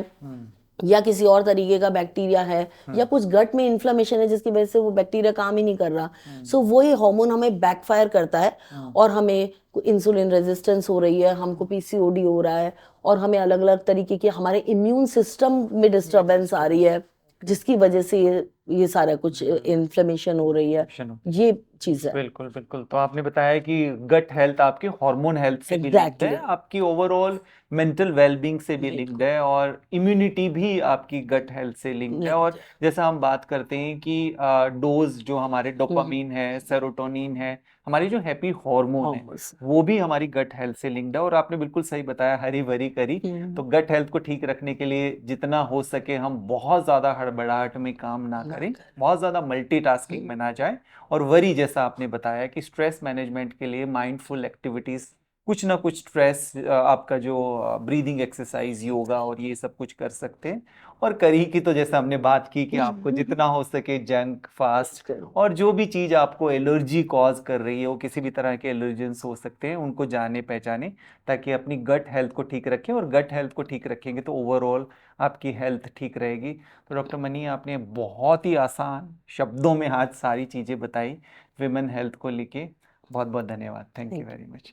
या किसी और तरीके का बैक्टीरिया है या कुछ गट में इन्फ्लेमेशन है जिसकी वजह से वो बैक्टीरिया काम ही नहीं कर रहा, सो वही हार्मोन हमें बैकफायर करता है और हमें इंसुलिन रेजिस्टेंस हो रही है, हमको पीसीओडी हो रहा है, और हमें अलग अलग तरीके के हमारे इम्यून सिस्टम में डिस्टर्बेंस आ रही है जिसकी वजह से ये सारा कुछ इन्फ्लेमेशन हो रही है। ये चीज है। बिल्कुल बिल्कुल। तो आपने बताया कि गट हेल्थ आपकी हार्मोन हेल्थ से भी लिंक्ड है, आपकी ओवरऑल मेंटल वेलबींग से भी लिंक्ड है, और इम्यूनिटी भी आपकी गट हेल्थ से लिंक्ड है। और जैसा हम बात करते हैं कि डोज जो हमारे डोपामीन है, सेरोटोनिन है, हमारी जो हैप्पी हार्मोन है, वो भी हमारी गट हेल्थ से लिंक्ड है। और आपने बिल्कुल सही बताया, हरी भरी करी। तो गट हेल्थ को ठीक रखने के लिए जितना हो सके हम बहुत ज्यादा हड़बड़ाहट में काम ना करें, बहुत ज्यादा मल्टीटास्किंग में ना जाए, और वरी जैसा आपने बताया कि स्ट्रेस मैनेजमेंट के लिए माइंडफुल एक्टिविटीज, कुछ ना कुछ स्ट्रेस आपका जो ब्रीदिंग एक्सरसाइज, योगा और ये सब कुछ कर सकते हैं। और करी की तो जैसा हमने बात की कि आपको जितना हो सके जंक फास्ट और जो भी चीज़ आपको एलर्जी कॉज कर रही है, वो किसी भी तरह के एलर्जेंस हो सकते हैं, उनको जाने पहचाने ताकि अपनी गट हेल्थ को ठीक रखें। और गट हेल्थ को ठीक रखेंगे तो ओवरऑल आपकी हेल्थ ठीक रहेगी। तो डॉक्टर मनी, आपने बहुत ही आसान शब्दों में आज सारी चीज़ें बताई विमेन हेल्थ को लेके। बहुत बहुत धन्यवाद, थैंक यू वेरी मच।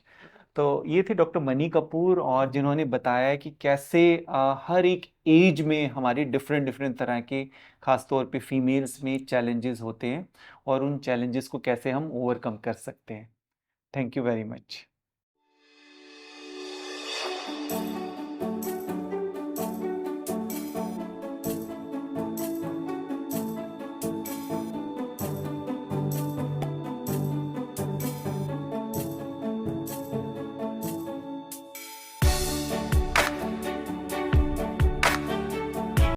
तो ये थे डॉक्टर मनी कपूर, और जिन्होंने बताया कि कैसे हर एक एज में हमारी डिफरेंट डिफरेंट तरह के, खासतौर पे फीमेल्स में चैलेंजेस होते हैं, और उन चैलेंजेस को कैसे हम ओवरकम कर सकते हैं। Thank you very much.